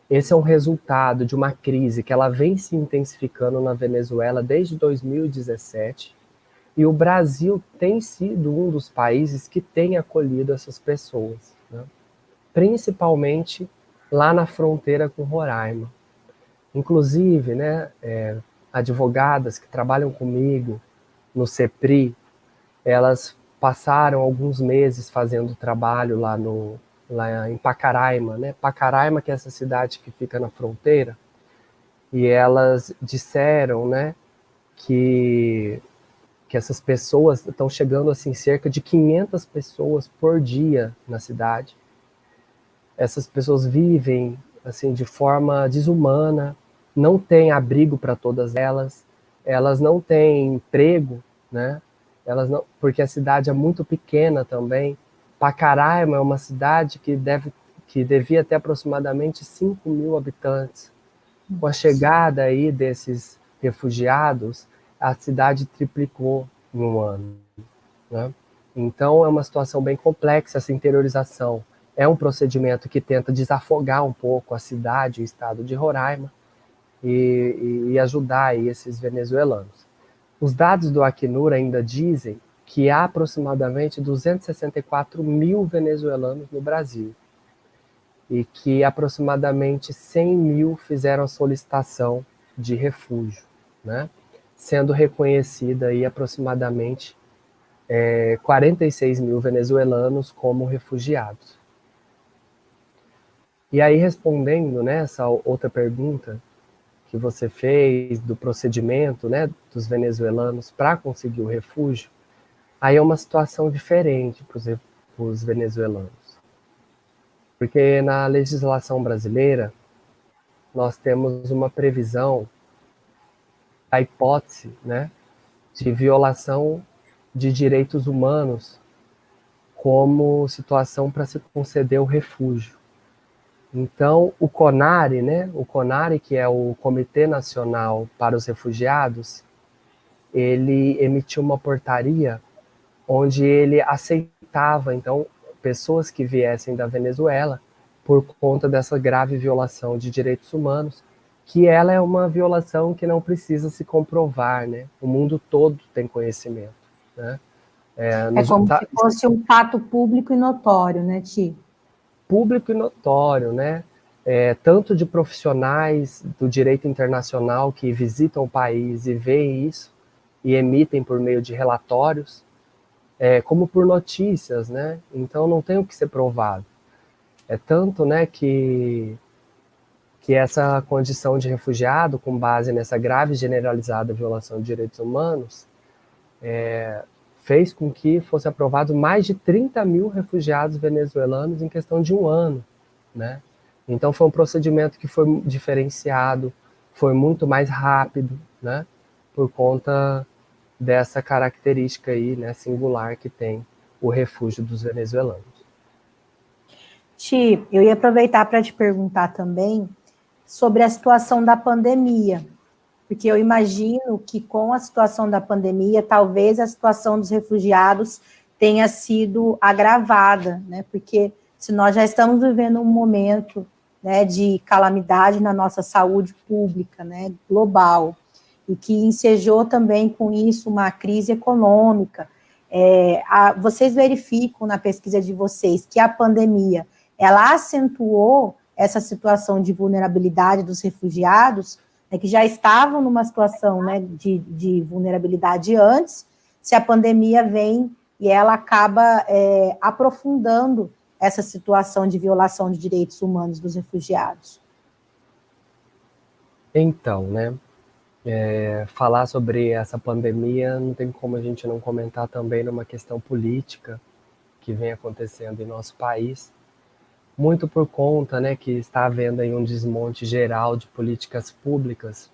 Speaker 2: Esse é um resultado de uma crise que ela vem se intensificando na Venezuela desde 2017, e o Brasil tem sido um dos países que tem acolhido essas pessoas, né? Principalmente lá na fronteira com Roraima. Inclusive, né, advogadas que trabalham comigo no CEPRI, elas passaram alguns meses fazendo trabalho lá em Pacaraima, né? Pacaraima, que é essa cidade que fica na fronteira, e elas disseram, né, que essas pessoas estão chegando assim cerca de 500 pessoas por dia na cidade. Essas pessoas vivem assim de forma desumana, não tem abrigo para todas elas não têm emprego, né? Elas não, porque a cidade é muito pequena também. Pacaraima é uma cidade que devia ter aproximadamente 5 mil habitantes. Com a chegada aí desses refugiados, a cidade triplicou em um ano, né? Então é uma situação bem complexa essa interiorização. É um procedimento que tenta desafogar um pouco a cidade, o estado de Roraima, e ajudar aí esses venezuelanos. Os dados do Acnur ainda dizem que há aproximadamente 264 mil venezuelanos no Brasil e que aproximadamente 100 mil fizeram solicitação de refúgio, né? Sendo reconhecida aí aproximadamente 46 mil venezuelanos como refugiados. E aí, respondendo, né, essa outra pergunta que você fez do procedimento, né, dos venezuelanos para conseguir o refúgio, aí é uma situação diferente para os venezuelanos. Porque na legislação brasileira, nós temos uma previsão da hipótese, né, de violação de direitos humanos como situação para se conceder o refúgio. Então, o CONARE, né, o CONARE, que é o Comitê Nacional para os Refugiados, ele emitiu uma portaria onde ele aceitava, então, pessoas que viessem da Venezuela por conta dessa grave violação de direitos humanos, que ela é uma violação que não precisa se comprovar, né? O mundo todo tem conhecimento, né?
Speaker 1: É como se fosse um fato público e notório, né, Ti?
Speaker 2: Público e notório, né? Tanto de profissionais do direito internacional que visitam o país e veem isso e emitem por meio de relatórios, como por notícias, né? Então não tem o que ser provado. É tanto, né, que essa condição de refugiado, com base nessa grave e generalizada violação de direitos humanos, fez com que fosse aprovado mais de 30 mil refugiados venezuelanos em questão de um ano, né? Então foi um procedimento que foi diferenciado, foi muito mais rápido, né? Por conta dessa característica aí, né, singular que tem o refúgio dos venezuelanos.
Speaker 1: Ti, eu ia aproveitar para te perguntar também sobre a situação da pandemia, porque eu imagino que com a situação da pandemia, talvez a situação dos refugiados tenha sido agravada, né? Porque se nós já estamos vivendo um momento, né, de calamidade na nossa saúde pública, né, global, e que ensejou também com isso uma crise econômica, vocês verificam na pesquisa de vocês que a pandemia ela acentuou essa situação de vulnerabilidade dos refugiados, né, que já estavam numa situação, né, de vulnerabilidade antes, se a pandemia vem e ela acaba aprofundando essa situação de violação de direitos humanos dos refugiados.
Speaker 2: Então, né, falar sobre essa pandemia não tem como a gente não comentar também numa questão política que vem acontecendo em nosso país, muito por conta, né, que está havendo aí um desmonte geral de políticas públicas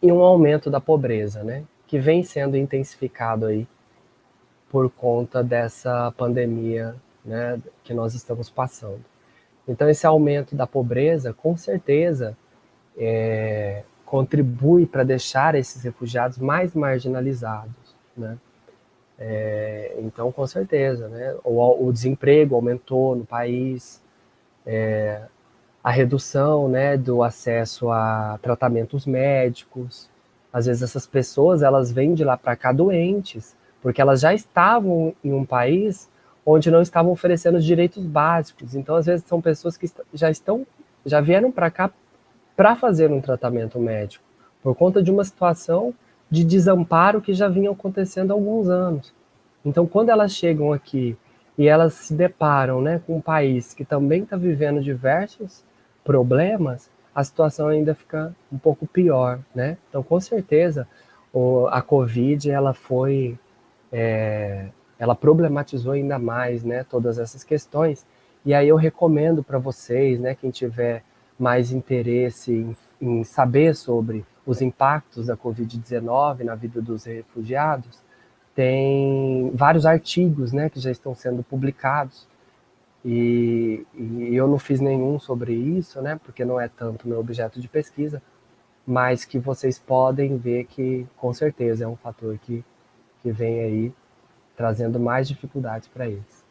Speaker 2: e um aumento da pobreza, né, que vem sendo intensificado aí por conta dessa pandemia, né, que nós estamos passando. Então, esse aumento da pobreza, com certeza, contribui para deixar esses refugiados mais marginalizados, né? Então, com certeza, né? O desemprego aumentou no país, a redução, né, do acesso a tratamentos médicos. Às vezes essas pessoas elas vêm de lá para cá doentes, porque elas já estavam em um país onde não estavam oferecendo os direitos básicos. Então, às vezes são pessoas que já vieram para cá para fazer um tratamento médico, por conta de uma situação de desamparo que já vinha acontecendo há alguns anos. Então, quando elas chegam aqui e elas se deparam, né, com um país que também está vivendo diversos problemas, a situação ainda fica um pouco pior, né? Então, com certeza, a Covid ela problematizou ainda mais, né, todas essas questões. E aí eu recomendo para vocês, né, quem tiver mais interesse em saber sobre os impactos da Covid-19 na vida dos refugiados, tem vários artigos, né, que já estão sendo publicados. E eu não fiz nenhum sobre isso, né, porque não é tanto meu objeto de pesquisa, mas que vocês podem ver que, com certeza, é um fator que vem aí trazendo mais dificuldades para eles.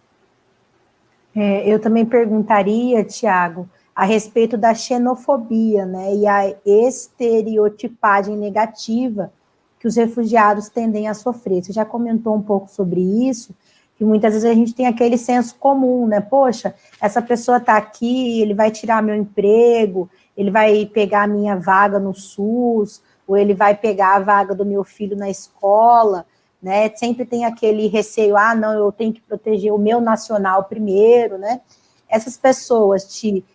Speaker 1: Eu também perguntaria, Tiago, a respeito da xenofobia, né, e a estereotipagem negativa que os refugiados tendem a sofrer. Você já comentou um pouco sobre isso, que muitas vezes a gente tem aquele senso comum, né? Poxa, essa pessoa está aqui, ele vai tirar meu emprego, ele vai pegar a minha vaga no SUS, ou ele vai pegar a vaga do meu filho na escola, né? Sempre tem aquele receio, não, eu tenho que proteger o meu nacional primeiro, né? Essas pessoas,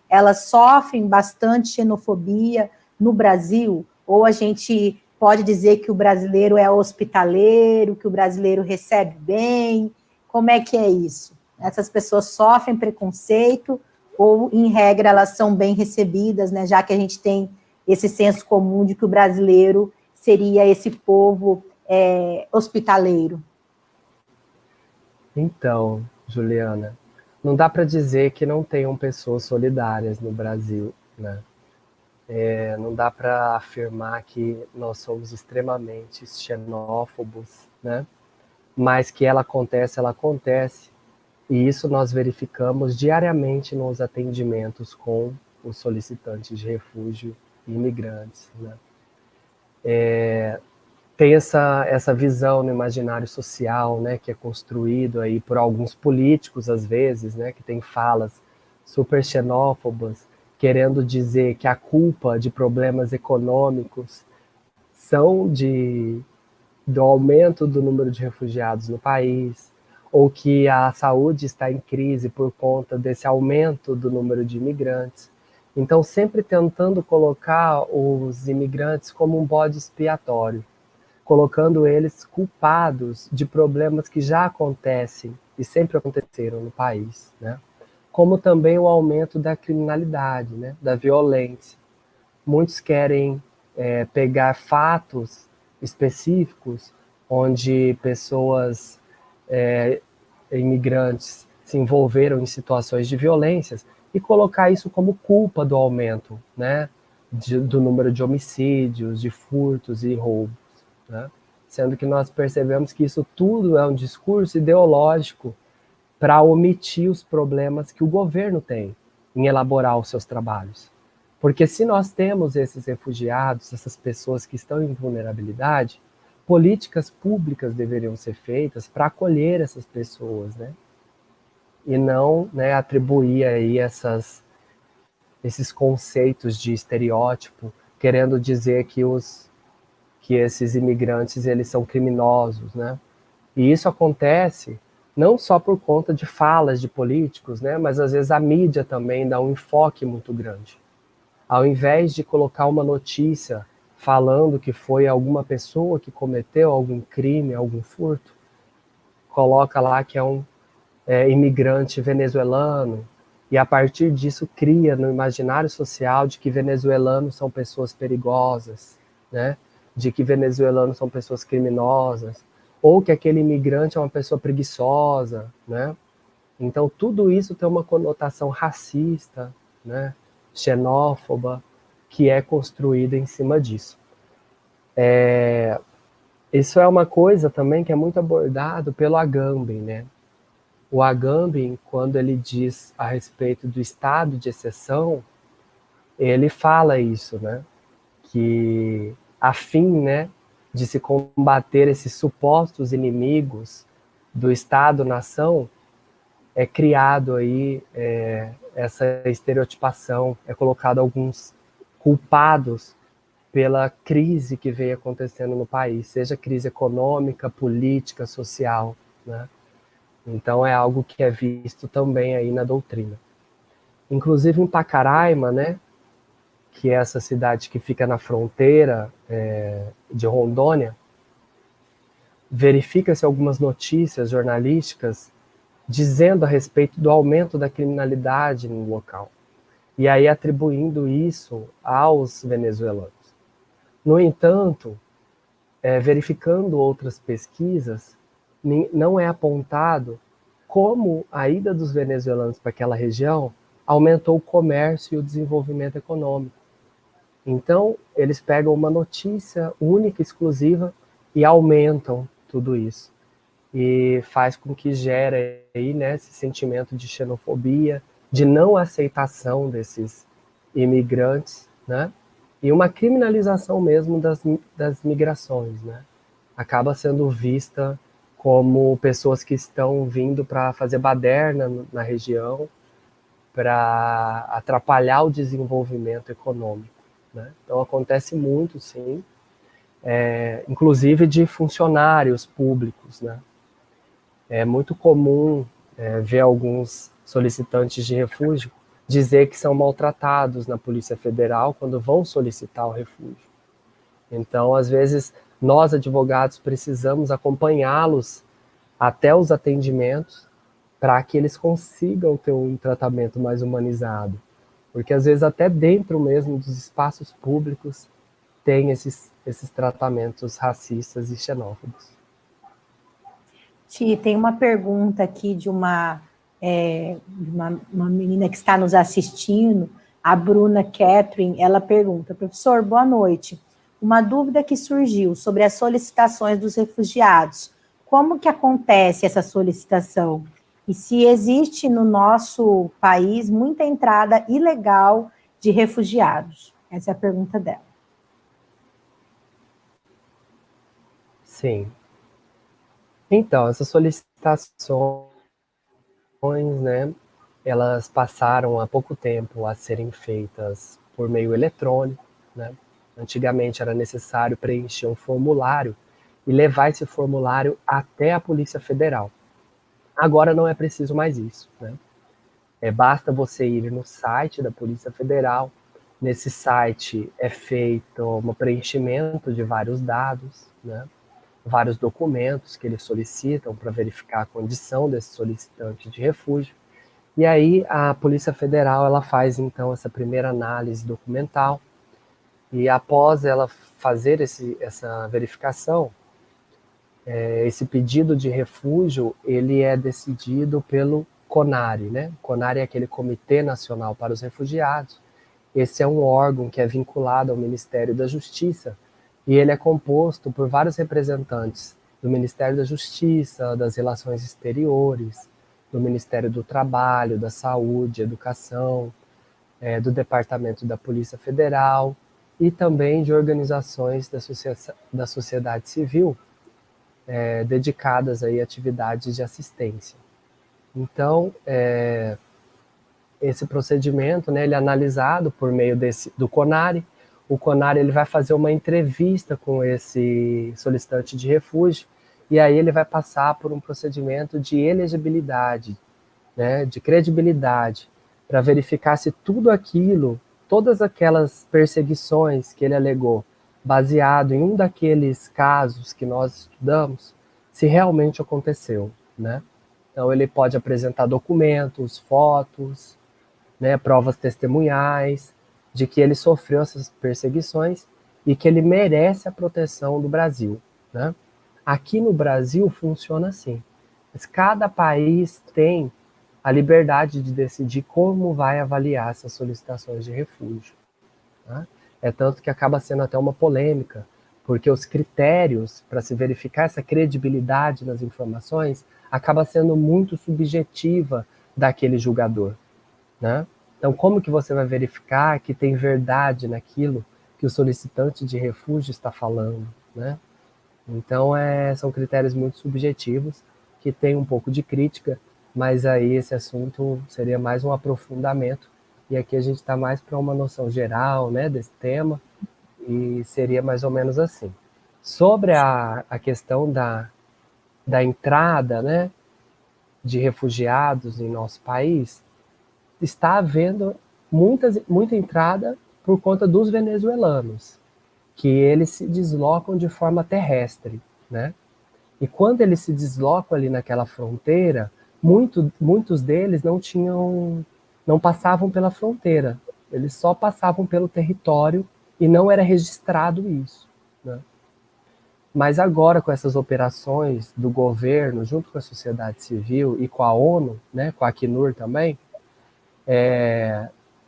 Speaker 1: elas sofrem bastante xenofobia no Brasil, ou a gente pode dizer que o brasileiro é hospitaleiro, que o brasileiro recebe bem, como é que é isso? Essas pessoas sofrem preconceito ou, em regra, elas são bem recebidas, né? Já que a gente tem esse senso comum de que o brasileiro seria esse povo hospitaleiro?
Speaker 2: Então, Juliana, não dá para dizer que não tenham pessoas solidárias no Brasil, né? Não dá para afirmar que nós somos extremamente xenófobos, né? Mas que ela acontece. E isso nós verificamos diariamente nos atendimentos com os solicitantes de refúgio e imigrantes, né? Tem essa visão no imaginário social, né, que é construído aí por alguns políticos, às vezes, né, que tem falas super xenófobas, querendo dizer que a culpa de problemas econômicos são do aumento do número de refugiados no país, ou que a saúde está em crise por conta desse aumento do número de imigrantes. Então, sempre tentando colocar os imigrantes como um bode expiatório, colocando eles culpados de problemas que já acontecem e sempre aconteceram no país, né? Como também o aumento da criminalidade, né? Da violência. Muitos querem pegar fatos específicos onde pessoas imigrantes se envolveram em situações de violências e colocar isso como culpa do aumento, né? Do número de homicídios, de furtos e roubos, né? Sendo que nós percebemos que isso tudo é um discurso ideológico para omitir os problemas que o governo tem em elaborar os seus trabalhos. Porque se nós temos esses refugiados, essas pessoas que estão em vulnerabilidade, políticas públicas deveriam ser feitas para acolher essas pessoas, né? E não, né, atribuir aí esses conceitos de estereótipo, querendo dizer que esses imigrantes eles são criminosos, né? E isso acontece não só por conta de falas de políticos, né, mas às vezes a mídia também dá um enfoque muito grande. Ao invés de colocar uma notícia falando que foi alguma pessoa que cometeu algum crime, algum furto, coloca lá que é um imigrante venezuelano, e a partir disso cria no imaginário social de que venezuelanos são pessoas perigosas, né? De que venezuelanos são pessoas criminosas, ou que aquele imigrante é uma pessoa preguiçosa, né? Então tudo isso tem uma conotação racista, né? Xenófoba, que é construída em cima disso. Isso é uma coisa também que é muito abordado pelo Agamben, né? O Agamben, quando ele diz a respeito do estado de exceção, ele fala isso, né? Que a fim, né, de se combater esses supostos inimigos do Estado-nação, é criado aí essa estereotipação, é colocado alguns culpados pela crise que veio acontecendo no país, seja crise econômica, política, social, né? Então é algo que é visto também aí na doutrina. Inclusive em Pacaraima, né, que é essa cidade que fica na fronteira de Rondônia, verifica-se algumas notícias jornalísticas dizendo a respeito do aumento da criminalidade no local. E aí atribuindo isso aos venezuelanos. No entanto, verificando outras pesquisas, não é apontado como a ida dos venezuelanos para aquela região aumentou o comércio e o desenvolvimento econômico. Então, eles pegam uma notícia única, exclusiva, e aumentam tudo isso. E faz com que gere aí, né, esse sentimento de xenofobia, de não aceitação desses imigrantes, né? E uma criminalização mesmo das migrações, né? Acaba sendo vista como pessoas que estão vindo para fazer baderna na região, para atrapalhar o desenvolvimento econômico, né? Então acontece muito, sim, inclusive de funcionários públicos, né? É muito comum ver alguns solicitantes de refúgio dizer que são maltratados na Polícia Federal quando vão solicitar o refúgio. Então, às vezes, nós, advogados, precisamos acompanhá-los até os atendimentos para que eles consigam ter um tratamento mais humanizado. Porque, às vezes, até dentro mesmo dos espaços públicos, tem esses tratamentos racistas e xenófobos.
Speaker 1: Ti, tem uma pergunta aqui de uma uma menina que está nos assistindo, a Bruna Catherine, ela pergunta: professor, boa noite. Uma dúvida que surgiu sobre as solicitações dos refugiados. Como que acontece essa solicitação? E se existe no nosso país muita entrada ilegal de refugiados? Essa é a pergunta dela.
Speaker 2: Sim. Então, essas solicitações, né, elas passaram há pouco tempo a serem feitas por meio eletrônico, né? Antigamente era necessário preencher um formulário e levar esse formulário até a Polícia Federal. Agora não é preciso mais isso, né? Basta você ir no site da Polícia Federal. Nesse site é feito um preenchimento de vários dados, né? Vários documentos que eles solicitam para verificar a condição desse solicitante de refúgio. E aí a Polícia Federal ela faz então essa primeira análise documental e após ela fazer essa verificação, esse pedido de refúgio ele é decidido pelo CONARE, né? CONARE é aquele Comitê Nacional para os Refugiados. Esse é um órgão que é vinculado ao Ministério da Justiça e ele é composto por vários representantes do Ministério da Justiça, das Relações Exteriores, do Ministério do Trabalho, da Saúde, Educação, do Departamento da Polícia Federal e também de organizações da sociedade civil dedicadas aí a atividades de assistência. Então, esse procedimento, né, ele é analisado por meio do CONARE. O CONARE ele vai fazer uma entrevista com esse solicitante de refúgio e aí ele vai passar por um procedimento de elegibilidade, né, de credibilidade, para verificar se tudo aquilo, todas aquelas perseguições que ele alegou, baseado em um daqueles casos que nós estudamos, se realmente aconteceu, né? Então ele pode apresentar documentos, fotos, né, provas testemunhais de que ele sofreu essas perseguições e que ele merece a proteção do Brasil, né? Aqui no Brasil funciona assim. Mas cada país tem a liberdade de decidir como vai avaliar essas solicitações de refúgio. Tá? É tanto que acaba sendo até uma polêmica, porque os critérios para se verificar essa credibilidade nas informações acaba sendo muito subjetiva daquele julgador, né? Então, como que você vai verificar que tem verdade naquilo que o solicitante de refúgio está falando, né? Então, são critérios muito subjetivos, que tem um pouco de crítica, mas aí esse assunto seria mais um aprofundamento, e aqui a gente está mais para uma noção geral, né, desse tema, e seria mais ou menos assim. Sobre a questão da entrada, né, de refugiados em nosso país, está havendo muita entrada por conta dos venezuelanos, que eles se deslocam de forma terrestre, né? E quando eles se deslocam ali naquela fronteira, muitos deles não passavam pela fronteira, eles só passavam pelo território e não era registrado isso, né? Mas agora, com essas operações do governo, junto com a sociedade civil e com a ONU, né, com a Acnur também,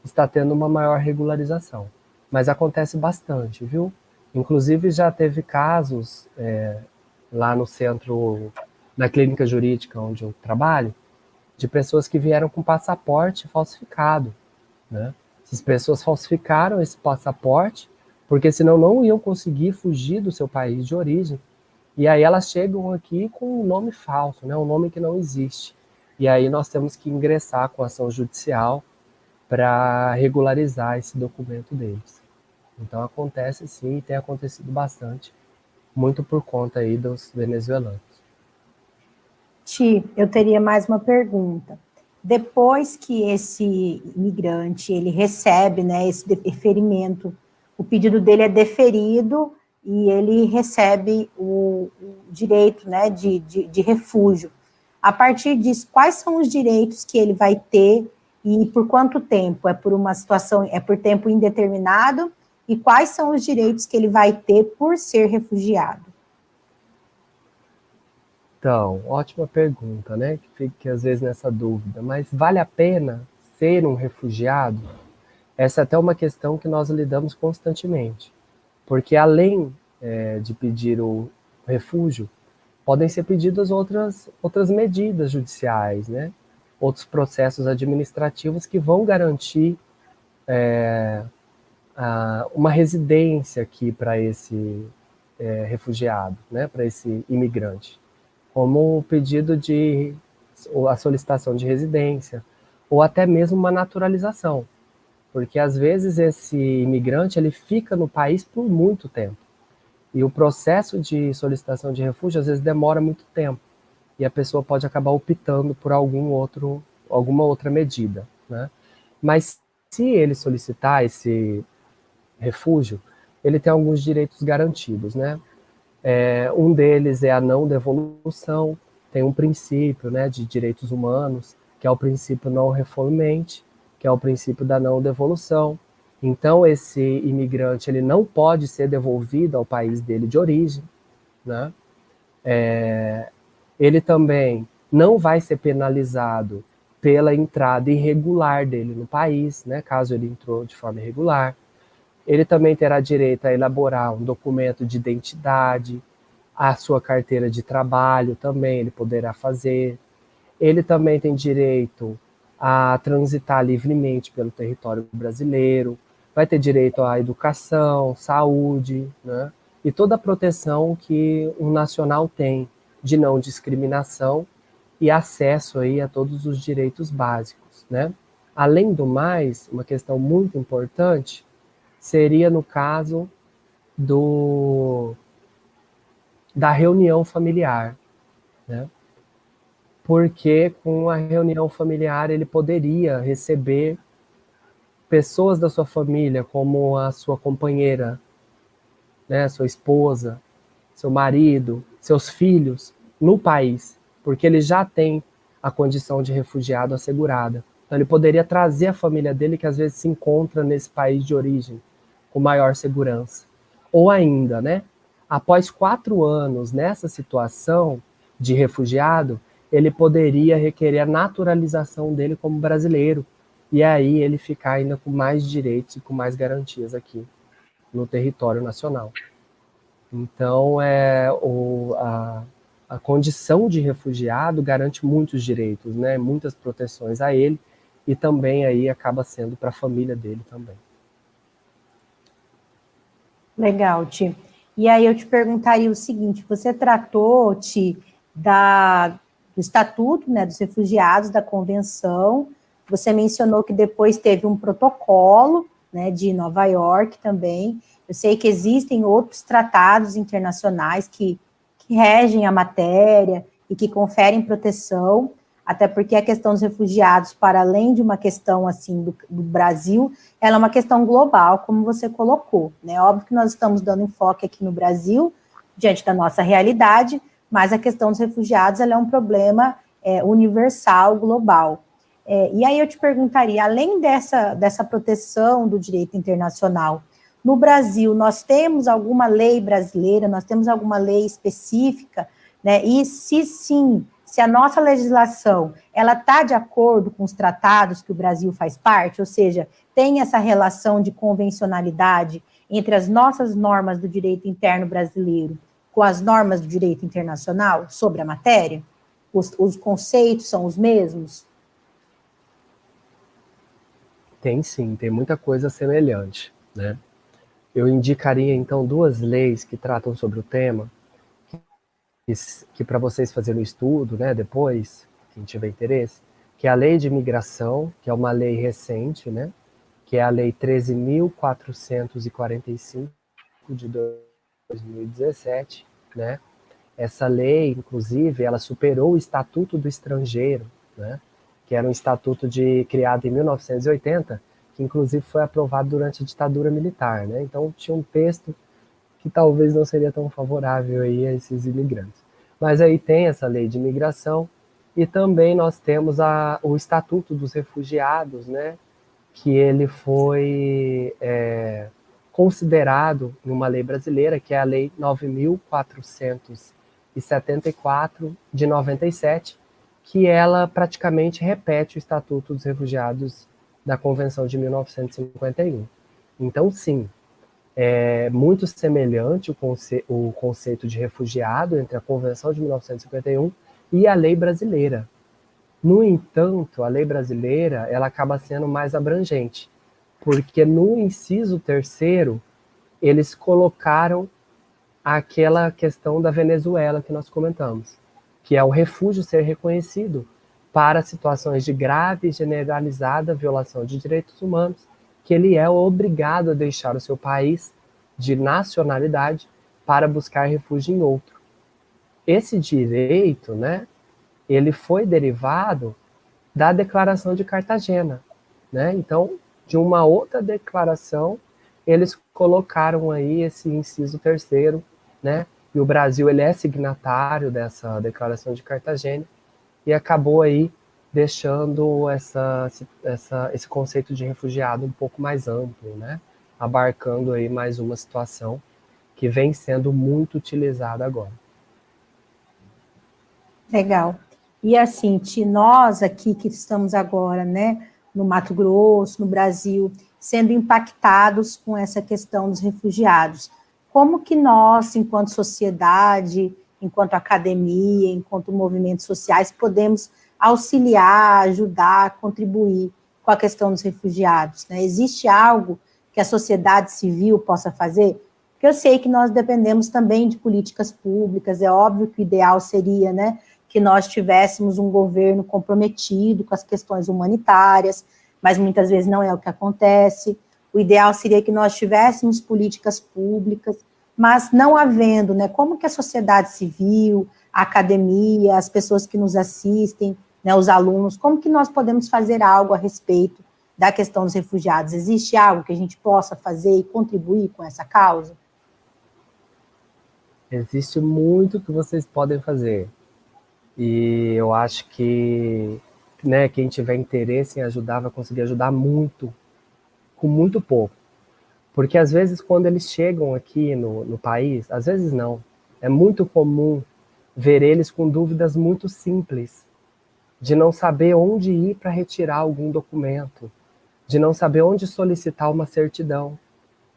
Speaker 2: está tendo uma maior regularização. Mas acontece bastante, viu? Inclusive já teve casos lá no centro, na clínica jurídica onde eu trabalho, de pessoas que vieram com passaporte falsificado, né? Essas pessoas falsificaram esse passaporte, porque senão não iam conseguir fugir do seu país de origem. E aí elas chegam aqui com um nome falso, né? Um nome que não existe. E aí nós temos que ingressar com ação judicial para regularizar esse documento deles. Então acontece sim, e tem acontecido bastante, muito por conta aí dos venezuelanos.
Speaker 1: Ti, eu teria mais uma pergunta. Depois que esse imigrante ele recebe, né, esse deferimento, o pedido dele é deferido e ele recebe o direito, né, de refúgio. A partir disso, quais são os direitos que ele vai ter e por quanto tempo? É por uma situação, é por tempo indeterminado? E quais são os direitos que ele vai ter por ser refugiado?
Speaker 2: Então, ótima pergunta, né? Que fica às vezes nessa dúvida. Mas vale a pena ser um refugiado? Essa é até uma questão que nós lidamos constantemente. Porque além de pedir o refúgio, podem ser pedidas outras medidas judiciais, né? Outros processos administrativos que vão garantir uma residência aqui para esse refugiado, né? Para esse imigrante. Como o pedido ou a solicitação de residência, ou até mesmo uma naturalização. Porque às vezes esse imigrante ele fica no país por muito tempo. E o processo de solicitação de refúgio às vezes demora muito tempo. E a pessoa pode acabar optando por alguma outra medida, né? Mas se ele solicitar esse refúgio, ele tem alguns direitos garantidos, né? Um deles é a não devolução, tem um princípio, né, de direitos humanos, que é o princípio non refoulement, que é o princípio da não devolução. Então, esse imigrante ele não pode ser devolvido ao país dele de origem, né? Ele também não vai ser penalizado pela entrada irregular dele no país, né, caso ele entrou de forma irregular. Ele também terá direito a elaborar um documento de identidade, a sua carteira de trabalho também ele poderá fazer. Ele também tem direito a transitar livremente pelo território brasileiro, vai ter direito à educação, saúde, né? E toda a proteção que um nacional tem de não discriminação e acesso aí a todos os direitos básicos, né? Além do mais, uma questão muito importante seria no caso da reunião familiar, né? Porque com a reunião familiar ele poderia receber pessoas da sua família, como a sua companheira, né, sua esposa, seu marido, seus filhos, no país, porque ele já tem a condição de refugiado assegurada. Então ele poderia trazer a família dele, que às vezes se encontra nesse país de origem, com maior segurança. Ou ainda, né, após 4 anos nessa situação de refugiado, ele poderia requerer a naturalização dele como brasileiro, e aí ele ficar ainda com mais direitos e com mais garantias aqui no território nacional. Então, a condição de refugiado garante muitos direitos, né, muitas proteções a ele, e também aí acaba sendo para a família dele também.
Speaker 1: Legal, Ti. E aí eu te perguntaria o seguinte, você tratou, Ti, do Estatuto, né, dos Refugiados, da Convenção, você mencionou que depois teve um protocolo, né, de Nova York também. Eu sei que existem outros tratados internacionais que regem a matéria e que conferem proteção, até porque a questão dos refugiados, para além de uma questão assim do Brasil, ela é uma questão global, como você colocou, né? Óbvio que nós estamos dando enfoque aqui no Brasil, diante da nossa realidade, mas a questão dos refugiados ela é um problema universal, global. E aí eu te perguntaria, além dessa proteção do direito internacional, no Brasil, nós temos alguma lei brasileira, nós temos alguma lei específica, né? E se sim, se a nossa legislação, ela está de acordo com os tratados que o Brasil faz parte, ou seja, tem essa relação de convencionalidade entre as nossas normas do direito interno brasileiro com as normas do direito internacional sobre a matéria? Os conceitos são os mesmos?
Speaker 2: Tem sim, tem muita coisa semelhante, né? Eu indicaria, então, 2 leis que tratam sobre o tema, que para vocês fazerem o estudo, né, depois, quem tiver interesse, que é a Lei de Imigração, que é uma lei recente, né, que é a Lei 13.445 de 2017, né? Essa lei, inclusive, ela superou o Estatuto do Estrangeiro, né, que era um estatuto criado em 1980, que inclusive foi aprovado durante a ditadura militar, né? Então tinha um texto que talvez não seria tão favorável aí a esses imigrantes. Mas aí tem essa lei de imigração e também nós temos o Estatuto dos Refugiados, né? Que ele foi considerado numa lei brasileira, que é a Lei 9.415 e 74 de 97, que ela praticamente repete o Estatuto dos Refugiados da Convenção de 1951. Então, sim, é muito semelhante o conceito de refugiado entre a Convenção de 1951 e a lei brasileira. No entanto, a lei brasileira ela acaba sendo mais abrangente, porque no inciso 3º, eles colocaram aquela questão da Venezuela que nós comentamos, que é o refúgio ser reconhecido para situações de grave e generalizada violação de direitos humanos, que ele é obrigado a deixar o seu país de nacionalidade para buscar refúgio em outro. Esse direito, né, ele foi derivado da Declaração de Cartagena, né? Então, de uma outra declaração, eles colocaram aí esse inciso 3º, né? E o Brasil ele é signatário dessa Declaração de Cartagena e acabou aí deixando esse conceito de refugiado um pouco mais amplo, né? Abarcando aí mais uma situação que vem sendo muito utilizada agora.
Speaker 1: Legal. E assim, nós aqui que estamos agora, né, no Mato Grosso, no Brasil, sendo impactados com essa questão dos refugiados, como que nós, enquanto sociedade, enquanto academia, enquanto movimentos sociais, podemos auxiliar, ajudar, contribuir com a questão dos refugiados, né? Existe algo que a sociedade civil possa fazer? Porque eu sei que nós dependemos também de políticas públicas, é óbvio que o ideal seria, né, que nós tivéssemos um governo comprometido com as questões humanitárias, mas muitas vezes não é o que acontece. O ideal seria que nós tivéssemos políticas públicas, mas não havendo, né? Como que a sociedade civil, a academia, as pessoas que nos assistem, né, os alunos, como que nós podemos fazer algo a respeito da questão dos refugiados? Existe algo que a gente possa fazer e contribuir com essa causa?
Speaker 2: Existe muito que vocês podem fazer. E eu acho que, né, quem tiver interesse em ajudar vai conseguir ajudar muito, com muito pouco. Porque às vezes quando eles chegam aqui no país, às vezes não, é muito comum ver eles com dúvidas muito simples, de não saber onde ir para retirar algum documento, de não saber onde solicitar uma certidão,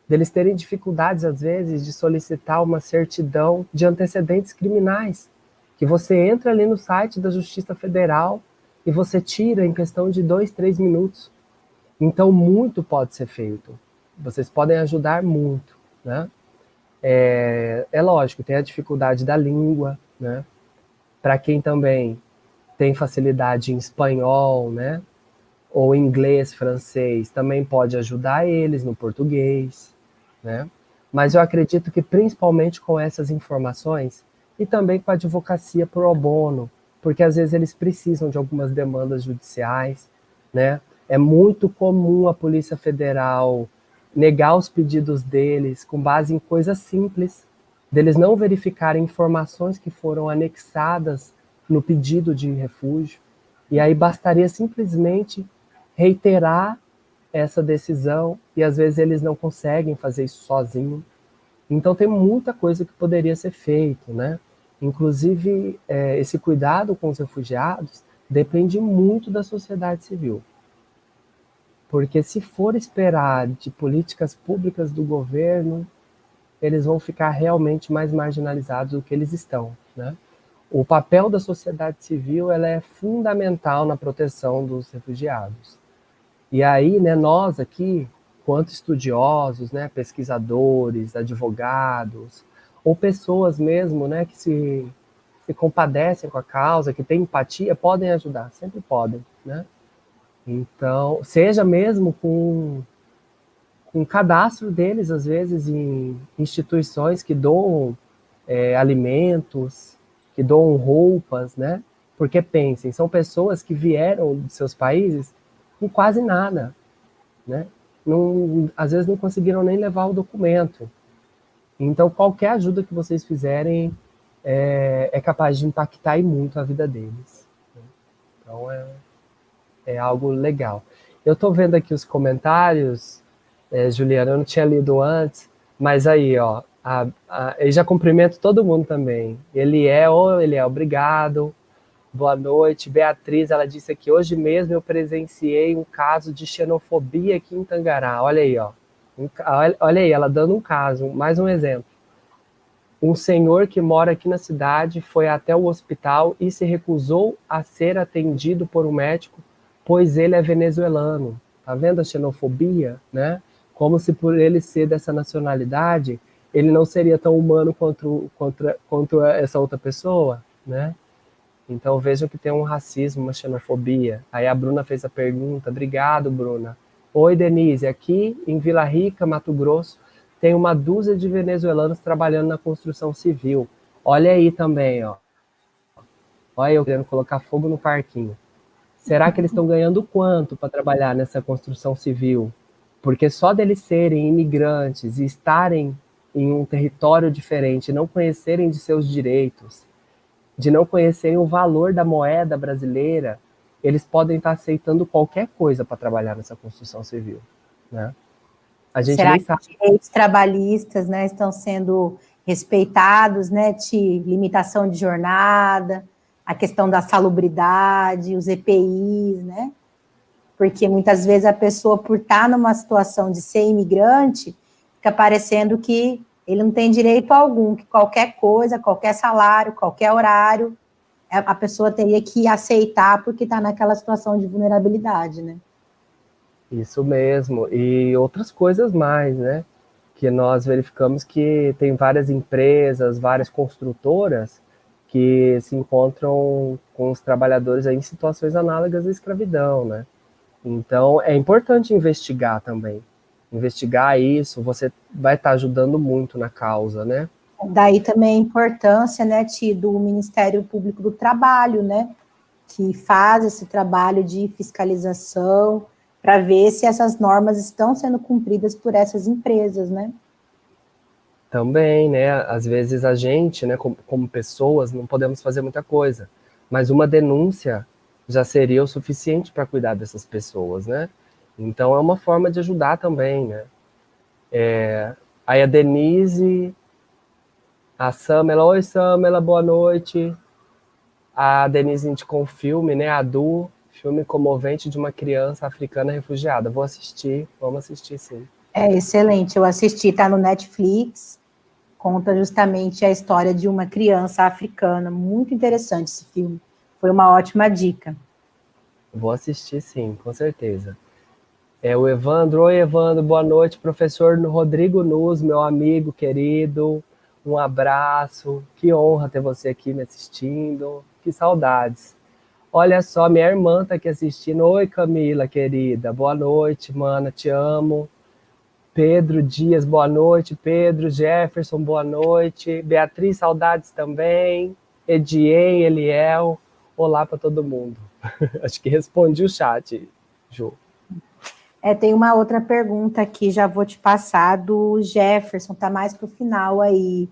Speaker 2: deles terem dificuldades às vezes de solicitar uma certidão de antecedentes criminais, que você entra ali no site da Justiça Federal e você tira em questão de 2, 3 minutos. Então, muito pode ser feito. Vocês podem ajudar muito, né? É lógico, tem a dificuldade da língua, né? Para quem também tem facilidade em espanhol, né? Ou inglês, francês, também pode ajudar eles no português, né? Mas eu acredito que principalmente com essas informações e também com a advocacia pro bono, porque às vezes eles precisam de algumas demandas judiciais, né? É muito comum a Polícia Federal negar os pedidos deles com base em coisas simples, deles não verificarem informações que foram anexadas no pedido de refúgio, e aí bastaria simplesmente reiterar essa decisão, e às vezes eles não conseguem fazer isso sozinho. Então tem muita coisa que poderia ser feito, né? Inclusive, esse cuidado com os refugiados depende muito da sociedade civil. Porque se for esperar de políticas públicas do governo, eles vão ficar realmente mais marginalizados do que eles estão, né? O papel da sociedade civil ela é fundamental na proteção dos refugiados. E aí, né, nós aqui, quanto estudiosos, né, pesquisadores, advogados, ou pessoas mesmo, né, que se compadecem com a causa, que têm empatia, podem ajudar, sempre podem, né? Então, seja mesmo com um cadastro deles, às vezes, em instituições que doam alimentos, que doam roupas, né? Porque pensem, são pessoas que vieram de seus países com quase nada, né? Não, às vezes não conseguiram nem levar o documento. Então, qualquer ajuda que vocês fizerem é capaz de impactar e muito a vida deles. Então, é algo legal. Eu estou vendo aqui os comentários, Juliana, eu não tinha lido antes, mas aí, ó, Eu já cumprimento todo mundo também. Obrigado. Boa noite. Beatriz, ela disse aqui, hoje mesmo eu presenciei um caso de xenofobia aqui em Tangará. Olha aí, ó. Olha aí, ela dando um caso, mais um exemplo. Um senhor que mora aqui na cidade foi até o hospital e se recusou a ser atendido por um médico, pois ele é venezuelano. Tá vendo a xenofobia, né? Como se por ele ser dessa nacionalidade, ele não seria tão humano quanto essa outra pessoa, né? Então vejam que tem um racismo, uma xenofobia. Aí a Bruna fez a pergunta, obrigado, Bruna. Oi, Denise, aqui em Vila Rica, Mato Grosso, tem uma dúzia de venezuelanos trabalhando na construção civil. Olha aí também, ó. Olha eu querendo colocar fogo no parquinho. Será que eles estão ganhando quanto para trabalhar nessa construção civil? Porque só deles serem imigrantes e estarem em um território diferente, não conhecerem de seus direitos, de não conhecerem o valor da moeda brasileira, eles podem estar aceitando qualquer coisa para trabalhar nessa construção civil, né? A gente
Speaker 1: Será
Speaker 2: nem
Speaker 1: que
Speaker 2: sabe.
Speaker 1: os direitos trabalhistas, né, estão sendo respeitados, né, limitação de jornada, a questão da salubridade, os EPIs, né? Porque muitas vezes a pessoa, por estar numa situação de ser imigrante, fica parecendo que ele não tem direito algum, que qualquer coisa, qualquer salário, qualquer horário, a pessoa teria que aceitar porque está naquela situação de vulnerabilidade, né?
Speaker 2: Isso mesmo, e outras coisas mais, né? Que nós verificamos que tem várias empresas, várias construtoras que se encontram com os trabalhadores aí em situações análogas à escravidão, né? Então, é importante investigar também. Investigar isso, você vai estar ajudando muito na causa, né?
Speaker 1: Daí também a importância, né, do Ministério Público do Trabalho, né, que faz esse trabalho de fiscalização para ver se essas normas estão sendo cumpridas por essas empresas, né?
Speaker 2: Também, né? Às vezes a gente, né, como pessoas, não podemos fazer muita coisa, mas uma denúncia já seria o suficiente para cuidar dessas pessoas, né? Então é uma forma de ajudar também, né? Aí a Denise, a Samela, oi Samela, boa noite. A Denise indicou um filme, né? A Du, filme comovente de uma criança africana refugiada. Vou assistir, vamos assistir sim.
Speaker 1: É excelente, eu assisti, tá no Netflix, conta justamente a história de uma criança africana, muito interessante esse filme, foi uma ótima dica.
Speaker 2: Vou assistir sim, com certeza. O Evandro, oi Evandro, boa noite, professor Rodrigo Nuz, meu amigo querido, um abraço, que honra ter você aqui me assistindo, que saudades. Olha só, minha irmã tá aqui assistindo, oi Camila, querida, boa noite, mana, te amo. Pedro Dias, boa noite, Pedro, Jefferson, boa noite, Beatriz, saudades também, Edien, Eliel, olá para todo mundo. Acho que respondi o chat, Ju.
Speaker 1: Tem uma outra pergunta aqui, já vou te passar, do Jefferson, tá mais para o final aí,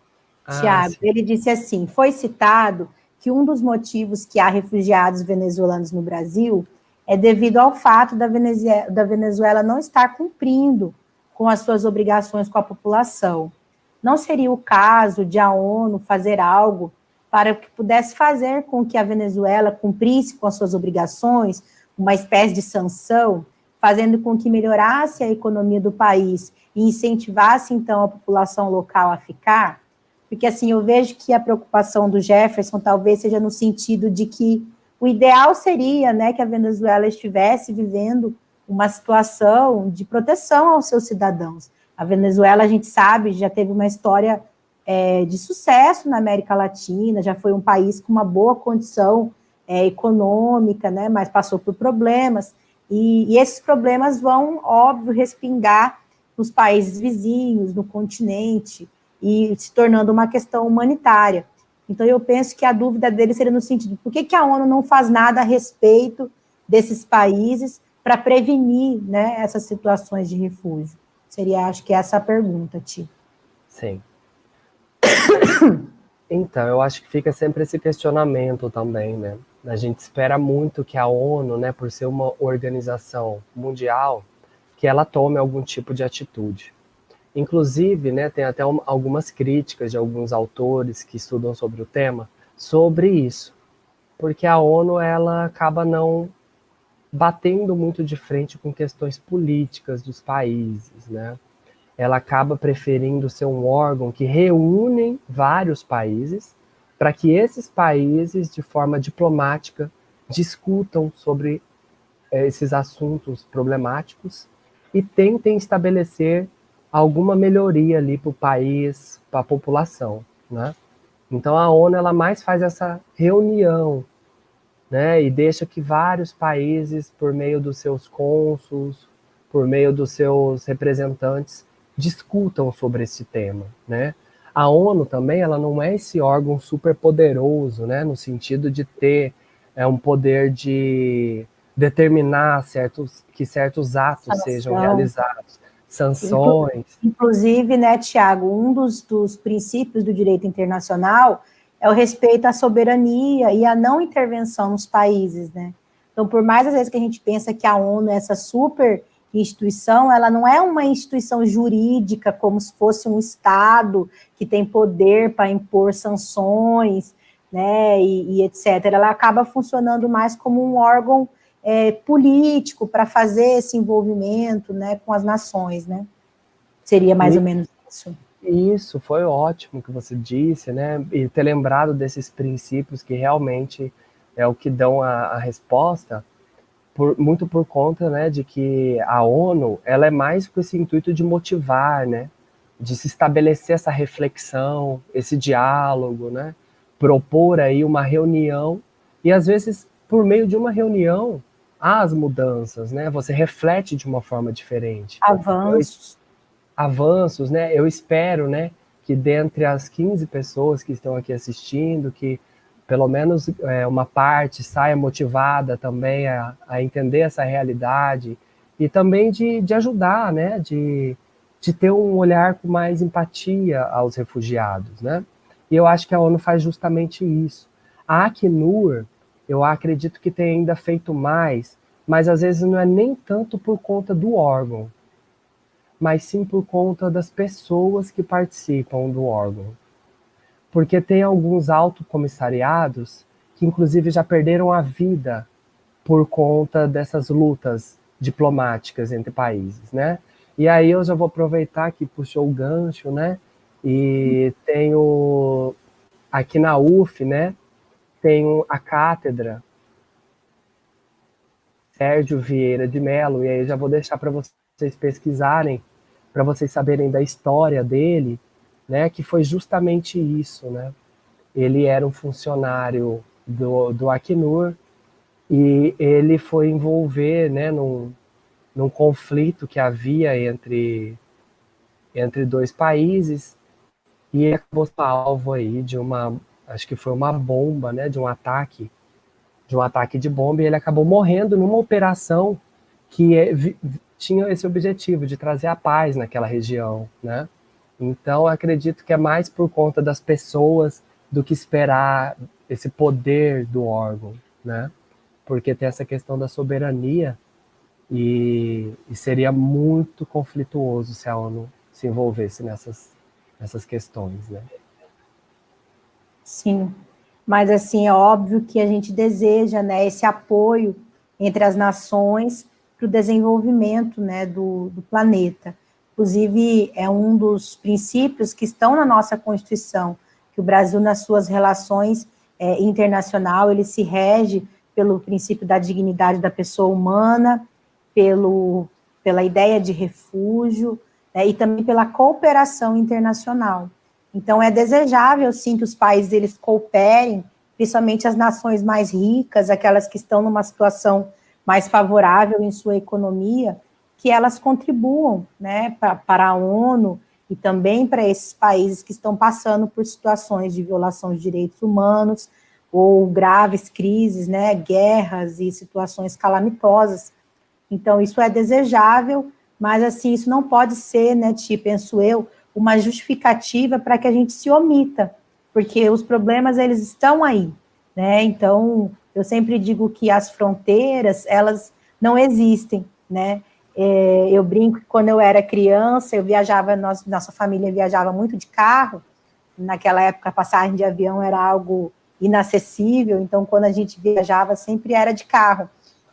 Speaker 1: Tiago.
Speaker 2: Sim.
Speaker 1: Ele disse assim, foi citado que um dos motivos que há refugiados venezuelanos no Brasil é devido ao fato da Venezuela não estar cumprindo com as suas obrigações com a população. Não seria o caso de a ONU fazer algo para que pudesse fazer com que a Venezuela cumprisse com as suas obrigações, uma espécie de sanção, fazendo com que melhorasse a economia do país e incentivasse, então, a população local a ficar? Porque, assim, eu vejo que a preocupação do Jefferson talvez seja no sentido de que o ideal seria, né, que a Venezuela estivesse vivendo uma situação de proteção aos seus cidadãos. A Venezuela, a gente sabe, já teve uma história de sucesso na América Latina, já foi um país com uma boa condição econômica, né, mas passou por problemas, e esses problemas vão, óbvio, respingar nos países vizinhos, no continente, e se tornando uma questão humanitária. Então, eu penso que a dúvida dele seria no sentido, por que a ONU não faz nada a respeito desses países para prevenir, né, essas situações de refúgio? Seria, acho que essa a pergunta, Ti.
Speaker 2: Sim. Então, eu acho que fica sempre esse questionamento também, né? A gente espera muito que a ONU, né, por ser uma organização mundial, que ela tome algum tipo de atitude. Inclusive, né, tem até algumas críticas de alguns autores que estudam sobre o tema, sobre isso, porque a ONU ela acaba não batendo muito de frente com questões políticas dos países, né? Ela acaba preferindo ser um órgão que reúne vários países para que esses países, de forma diplomática, discutam sobre esses assuntos problemáticos e tentem estabelecer alguma melhoria ali para o país, para a população, né? Então a ONU ela mais faz essa reunião, né, e deixa que vários países, por meio dos seus cônsuls, por meio dos seus representantes, discutam sobre esse tema, né? A ONU também, ela não é esse órgão super poderoso, né, no sentido de ter um poder de determinar que certos atos sejam
Speaker 1: Sanção.
Speaker 2: realizados, sanções.
Speaker 1: Inclusive, né, Tiago, um dos princípios do direito internacional é o respeito à soberania e à não intervenção nos países, né? Então, por mais às vezes que a gente pensa que a ONU é essa super instituição, ela não é uma instituição jurídica como se fosse um Estado que tem poder para impor sanções, né, e etc. Ela acaba funcionando mais como um órgão político para fazer esse envolvimento, né, com as nações, né? Seria mais ou menos isso.
Speaker 2: Isso, foi ótimo que você disse, né? E ter lembrado desses princípios que realmente é o que dão a resposta, muito por conta, né, de que a ONU, ela é mais com esse intuito de motivar, né? De se estabelecer essa reflexão, esse diálogo, né? Propor aí uma reunião e às vezes por meio de uma reunião há as mudanças, né? Você reflete de uma forma diferente.
Speaker 1: Avanços.
Speaker 2: Avanços, né? Eu espero, né, que dentre as 15 pessoas que estão aqui assistindo, que pelo menos uma parte saia motivada também a entender essa realidade e também de ajudar, né, de ter um olhar com mais empatia aos refugiados, né? E eu acho que a ONU faz justamente isso. A Acnur, eu acredito que tem ainda feito mais, mas às vezes não é nem tanto por conta do órgão, mas sim por conta das pessoas que participam do órgão. Porque tem alguns autocomissariados que, inclusive, já perderam a vida por conta dessas lutas diplomáticas entre países, né? E aí eu já vou aproveitar que puxou o gancho, né? E tenho aqui na UF, né? Tenho a cátedra Sérgio Vieira de Mello, e aí já vou deixar para vocês pesquisarem, para vocês saberem da história dele, né, que foi justamente isso, né? Ele era um funcionário do Acnur e ele foi envolver, né, num conflito que havia entre dois países e ele acabou sendo alvo aí de acho que foi uma bomba, né, de um ataque de bomba, e ele acabou morrendo numa operação que tinha esse objetivo de trazer a paz naquela região, né? Então, acredito que é mais por conta das pessoas do que esperar esse poder do órgão, né? Porque tem essa questão da soberania e seria muito conflituoso se a ONU se envolvesse nessas questões, né?
Speaker 1: Sim. Mas, assim, é óbvio que a gente deseja, né, esse apoio entre as nações para o desenvolvimento, né, do planeta. Inclusive, é um dos princípios que estão na nossa Constituição, que o Brasil, nas suas relações internacional, ele se rege pelo princípio da dignidade da pessoa humana, pela ideia de refúgio, né, e também pela cooperação internacional. Então, é desejável, sim, que os países eles cooperem, principalmente as nações mais ricas, aquelas que estão numa situação mais favorável em sua economia, que elas contribuam, né, para a ONU e também para esses países que estão passando por situações de violação de direitos humanos ou graves crises, né, guerras e situações calamitosas. Então, isso é desejável, mas, assim, isso não pode ser, né, penso eu, uma justificativa para que a gente se omita, porque os problemas, eles estão aí, né? Então, eu sempre digo que as fronteiras, elas não existem, né? Eu brinco que quando eu era criança, eu viajava, nossa família viajava muito de carro. Naquela época, a passagem de avião era algo inacessível, então quando a gente viajava, sempre era de carro.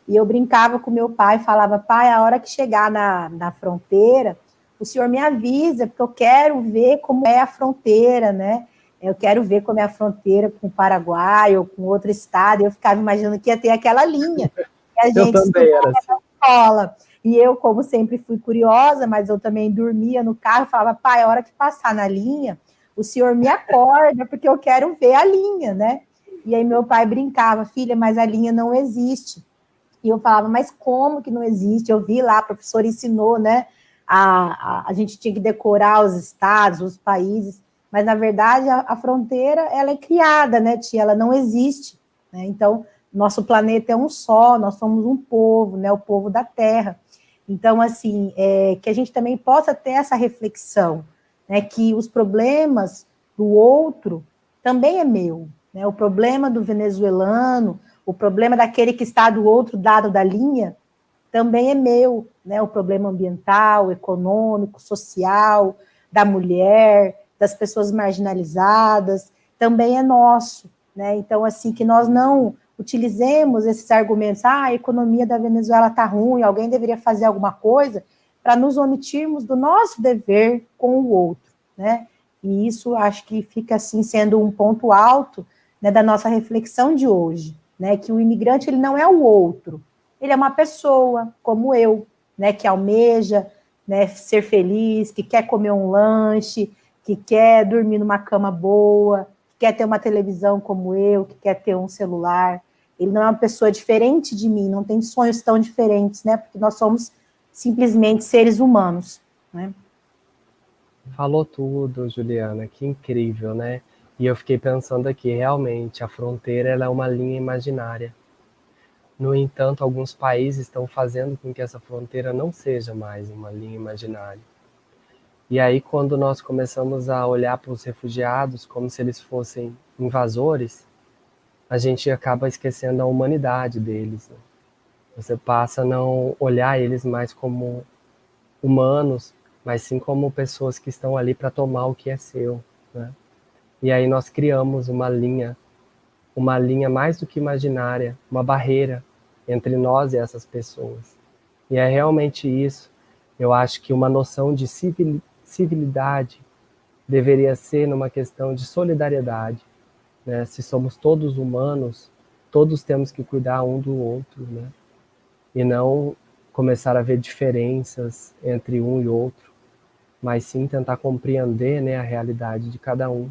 Speaker 1: E eu brincava com meu pai, falava, pai, a hora que chegar na fronteira, o senhor me avisa, porque eu quero ver como é a fronteira, né? Eu quero ver como é a fronteira com o Paraguai ou com outro estado. E eu ficava imaginando que ia ter aquela linha. E a
Speaker 2: Eu
Speaker 1: gente
Speaker 2: também era
Speaker 1: estudava
Speaker 2: assim.
Speaker 1: na escola. E eu, como sempre, fui curiosa, mas eu também dormia no carro, falava, pai, a hora que passar na linha, o senhor me acorda, porque eu quero ver a linha, né? E aí meu pai brincava, filha, mas a linha não existe. E eu falava, mas como que não existe? Eu vi lá, a professora ensinou, né? A gente tinha que decorar os estados, os países, mas na verdade a fronteira ela é criada, né, tia? Ela não existe, né? Então, nosso planeta é um só, nós somos um povo, né? O povo da Terra. Então, assim, que a gente também possa ter essa reflexão, né? Que os problemas do outro também é meu, né? O problema do venezuelano, o problema daquele que está do outro lado da linha também é meu, né? O problema ambiental, econômico, social, da mulher, das pessoas marginalizadas, também é nosso, né? Então, assim, que nós não utilizemos esses argumentos, a economia da Venezuela está ruim, alguém deveria fazer alguma coisa, para nos omitirmos do nosso dever com o outro, né? E isso acho que fica, assim, sendo um ponto alto, né, da nossa reflexão de hoje, né? Que o imigrante, ele não é o outro, ele é uma pessoa, como eu, né, que almeja, né, ser feliz, que quer comer um lanche, que quer dormir numa cama boa, que quer ter uma televisão como eu, que quer ter um celular. Ele não é uma pessoa diferente de mim, não tem sonhos tão diferentes, né, porque nós somos simplesmente seres humanos, né?
Speaker 2: Falou tudo, Juliana, que incrível, né? E eu fiquei pensando aqui, realmente, a fronteira ela é uma linha imaginária. No entanto, alguns países estão fazendo com que essa fronteira não seja mais uma linha imaginária. E aí, quando nós começamos a olhar para os refugiados como se eles fossem invasores, a gente acaba esquecendo a humanidade deles, né? Você passa a não olhar eles mais como humanos, mas sim como pessoas que estão ali para tomar o que é seu, né? E aí nós criamos uma linha mais do que imaginária, uma barreira entre nós e essas pessoas. E é realmente isso. Eu acho que uma noção de civilidade deveria ser numa questão de solidariedade, né? Se somos todos humanos, todos temos que cuidar um do outro, né? E não começar a ver diferenças entre um e outro, mas sim tentar compreender, né, a realidade de cada um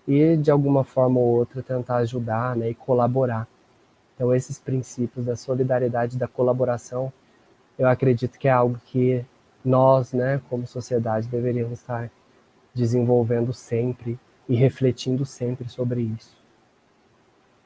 Speaker 2: e de alguma forma ou outra tentar ajudar, né, e colaborar. Então esses princípios da solidariedade e da colaboração, eu acredito que é algo que nós, né, como sociedade, deveríamos estar desenvolvendo sempre e refletindo sempre sobre isso,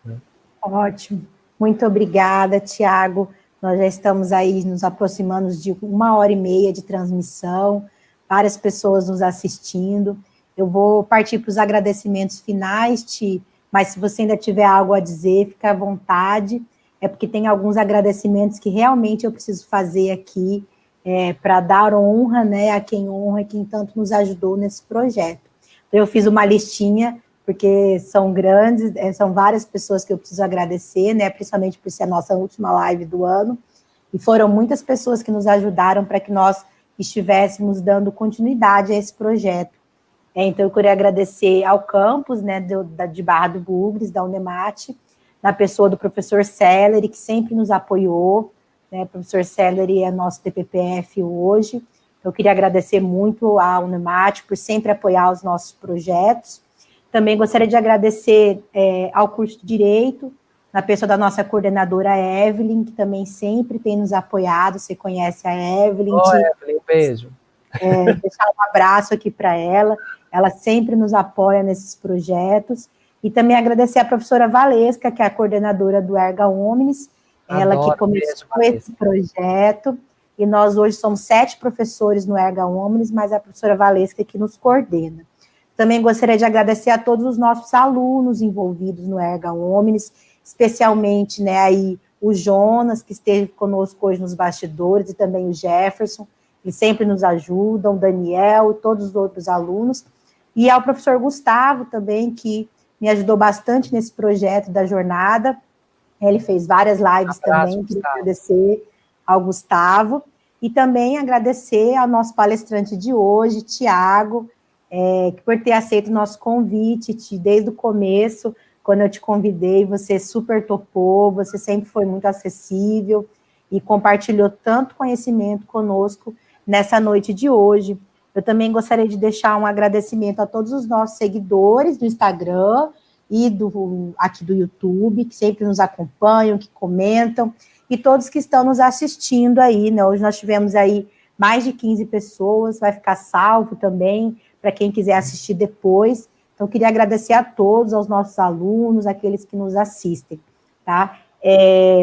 Speaker 2: né?
Speaker 1: Ótimo. Muito obrigada, Tiago. Nós já estamos aí nos aproximando de 1h30 de transmissão, várias pessoas nos assistindo. Eu vou partir para os agradecimentos finais, Ti, mas se você ainda tiver algo a dizer, fica à vontade. É porque tem alguns agradecimentos que realmente eu preciso fazer aqui, para dar honra, né, a quem honra e quem tanto nos ajudou nesse projeto. Então, eu fiz uma listinha, porque são grandes, são várias pessoas que eu preciso agradecer, né, principalmente por ser a nossa última live do ano, e foram muitas pessoas que nos ajudaram para que nós estivéssemos dando continuidade a esse projeto. Então, eu queria agradecer ao campus, né, de Barra do Bugres, da Unemate, na pessoa do professor Sellery, que sempre nos apoiou, né, o professor Sellery é nosso TPPF hoje. Eu queria agradecer muito à Unemate por sempre apoiar os nossos projetos. Também gostaria de agradecer ao curso de Direito, na pessoa da nossa coordenadora Evelyn, que também sempre tem nos apoiado. Você conhece a Evelyn?
Speaker 2: Evelyn, um beijo.
Speaker 1: Deixar um abraço aqui para ela. Ela sempre nos apoia nesses projetos. E também agradecer a professora Valesca, que é a coordenadora do Erga Omnes, ela que começou esse projeto. E nós hoje somos 7 professores no Erga Omnes, mas a professora Valesca que nos coordena. Também gostaria de agradecer a todos os nossos alunos envolvidos no Erga Omnes, especialmente, né, aí o Jonas, que esteve conosco hoje nos bastidores, e também o Jefferson, que sempre nos ajudam, o Daniel e todos os outros alunos, e ao professor Gustavo também, que me ajudou bastante nesse projeto da jornada. Ele fez várias lives também, queria agradecer ao Gustavo, e também agradecer ao nosso palestrante de hoje, Tiago, por ter aceito o nosso convite, desde o começo, quando eu te convidei, você super topou, você sempre foi muito acessível e compartilhou tanto conhecimento conosco nessa noite de hoje. Eu também gostaria de deixar um agradecimento a todos os nossos seguidores do Instagram e aqui do YouTube, que sempre nos acompanham, que comentam, e todos que estão nos assistindo aí, né? Hoje nós tivemos aí mais de 15 pessoas, vai ficar salvo também, para quem quiser assistir depois. Então, eu queria agradecer a todos, aos nossos alunos, aqueles que nos assistem, tá?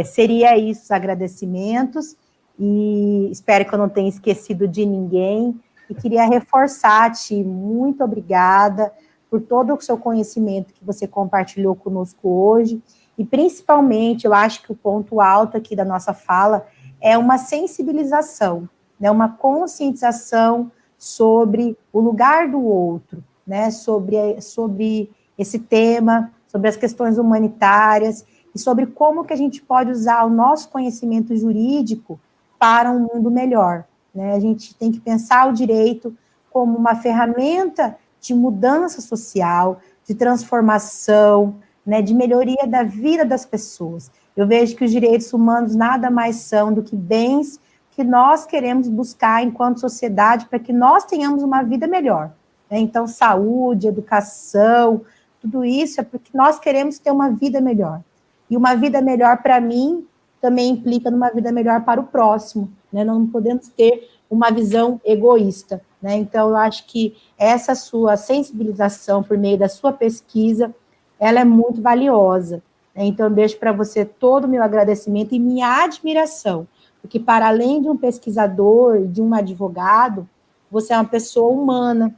Speaker 1: Seria isso, os agradecimentos, e espero que eu não tenha esquecido de ninguém, e queria reforçar, Ti, muito obrigada por todo o seu conhecimento que você compartilhou conosco hoje, e principalmente, eu acho que o ponto alto aqui da nossa fala é uma sensibilização, né, uma conscientização sobre o lugar do outro, né, sobre esse tema, sobre as questões humanitárias, e sobre como que a gente pode usar o nosso conhecimento jurídico para um mundo melhor, né? A gente tem que pensar o direito como uma ferramenta de mudança social, de transformação, né, de melhoria da vida das pessoas. Eu vejo que os direitos humanos nada mais são do que bens que nós queremos buscar enquanto sociedade para que nós tenhamos uma vida melhor, né? Então, saúde, educação, tudo isso é porque nós queremos ter uma vida melhor. E uma vida melhor para mim também implica numa vida melhor para o próximo, né? Não podemos ter uma visão egoísta, né? Então, eu acho que essa sua sensibilização por meio da sua pesquisa, ela é muito valiosa, né? Então, eu deixo para você todo o meu agradecimento e minha admiração, porque para além de um pesquisador, de um advogado, você é uma pessoa humana,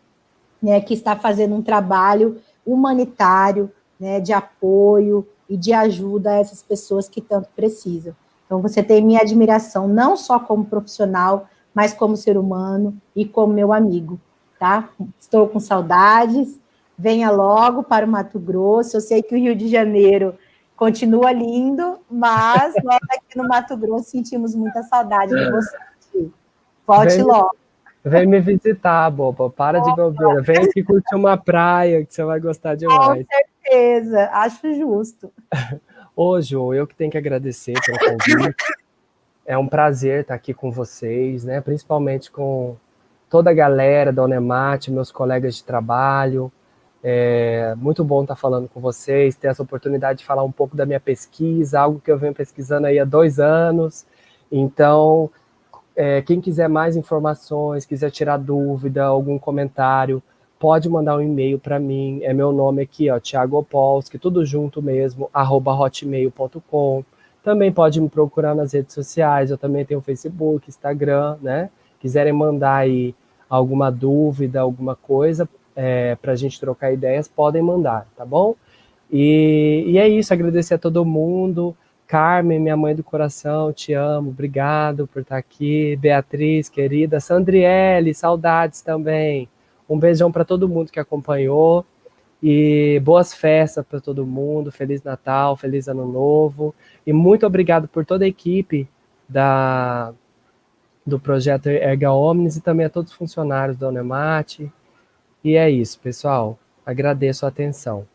Speaker 1: né, que está fazendo um trabalho humanitário, né, de apoio e de ajuda a essas pessoas que tanto precisam. Então, você tem minha admiração, não só como profissional, mas como ser humano e como meu amigo, tá? Estou com saudades, venha logo para o Mato Grosso, eu sei que o Rio de Janeiro continua lindo, mas nós aqui no Mato Grosso sentimos muita saudade de você. Volte logo.
Speaker 2: Vem me visitar, boba, para de bobeira. Vem aqui curtir uma praia, que você vai gostar demais.
Speaker 1: Com certeza, acho justo.
Speaker 2: Ô, Jô, eu que tenho que agradecer pelo convite. É um prazer estar aqui com vocês, né? Principalmente com toda a galera da Unemat, meus colegas de trabalho. É muito bom estar falando com vocês, ter essa oportunidade de falar um pouco da minha pesquisa, algo que eu venho pesquisando aí há 2 anos. Então, quem quiser mais informações, quiser tirar dúvida, algum comentário, pode mandar um e-mail para mim. É meu nome aqui, ó, Thiago Opolsky, tudo junto mesmo, @hotmail.com. Também pode me procurar nas redes sociais, eu também tenho Facebook, Instagram, né? Quiserem mandar aí alguma dúvida, alguma coisa, para a gente trocar ideias, podem mandar, tá bom? E é isso, agradecer a todo mundo. Carmen, minha mãe do coração, te amo, obrigado por estar aqui. Beatriz, querida. Sandriele, saudades também. Um beijão para todo mundo que acompanhou. E boas festas para todo mundo. Feliz Natal, feliz Ano Novo. E muito obrigado por toda a equipe do projeto Erga Omnes e também a todos os funcionários da Unemat. E é isso, pessoal. Agradeço a atenção.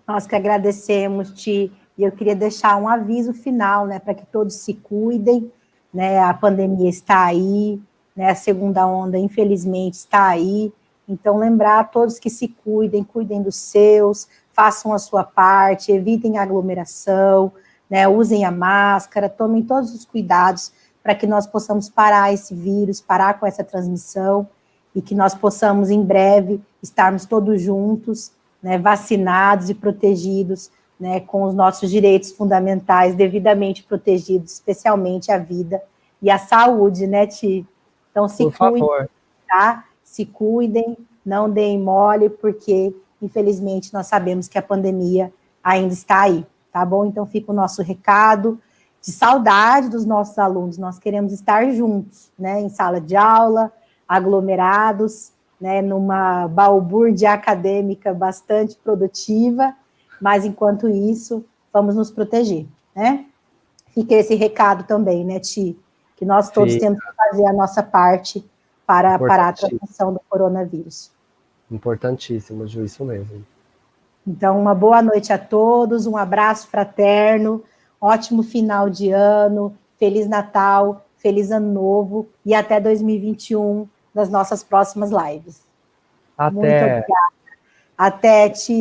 Speaker 1: Nós que agradecemos, Ti. E eu queria deixar um aviso final, né, para que todos se cuidem, né, a pandemia está aí, né, a segunda onda, infelizmente, está aí, então lembrar a todos que se cuidem, cuidem dos seus, façam a sua parte, evitem a aglomeração, né, usem a máscara, tomem todos os cuidados para que nós possamos parar esse vírus, parar com essa transmissão, e que nós possamos, em breve, estarmos todos juntos, né, vacinados e protegidos, né, com os nossos direitos fundamentais devidamente protegidos, especialmente a vida e a saúde, né, Ti? Então, se cuidem, tá? Se cuidem, não deem mole, porque, infelizmente, nós sabemos que a pandemia ainda está aí, tá bom? Então, fica o nosso recado. de saudade dos nossos alunos. Nós queremos estar juntos, né, em sala de aula, aglomerados, né, numa balbúrdia acadêmica bastante produtiva, mas enquanto isso, vamos nos proteger, né? Fica esse recado também, né, Ti? Que nós todos temos que fazer a nossa parte para parar a transmissão do coronavírus.
Speaker 2: Importantíssimo, Ju, isso mesmo.
Speaker 1: Então, uma boa noite a todos, um abraço fraterno, ótimo final de ano, Feliz Natal, Feliz Ano Novo e até 2021 nas nossas próximas lives.
Speaker 2: Até.
Speaker 1: Muito obrigada. Até, Ti.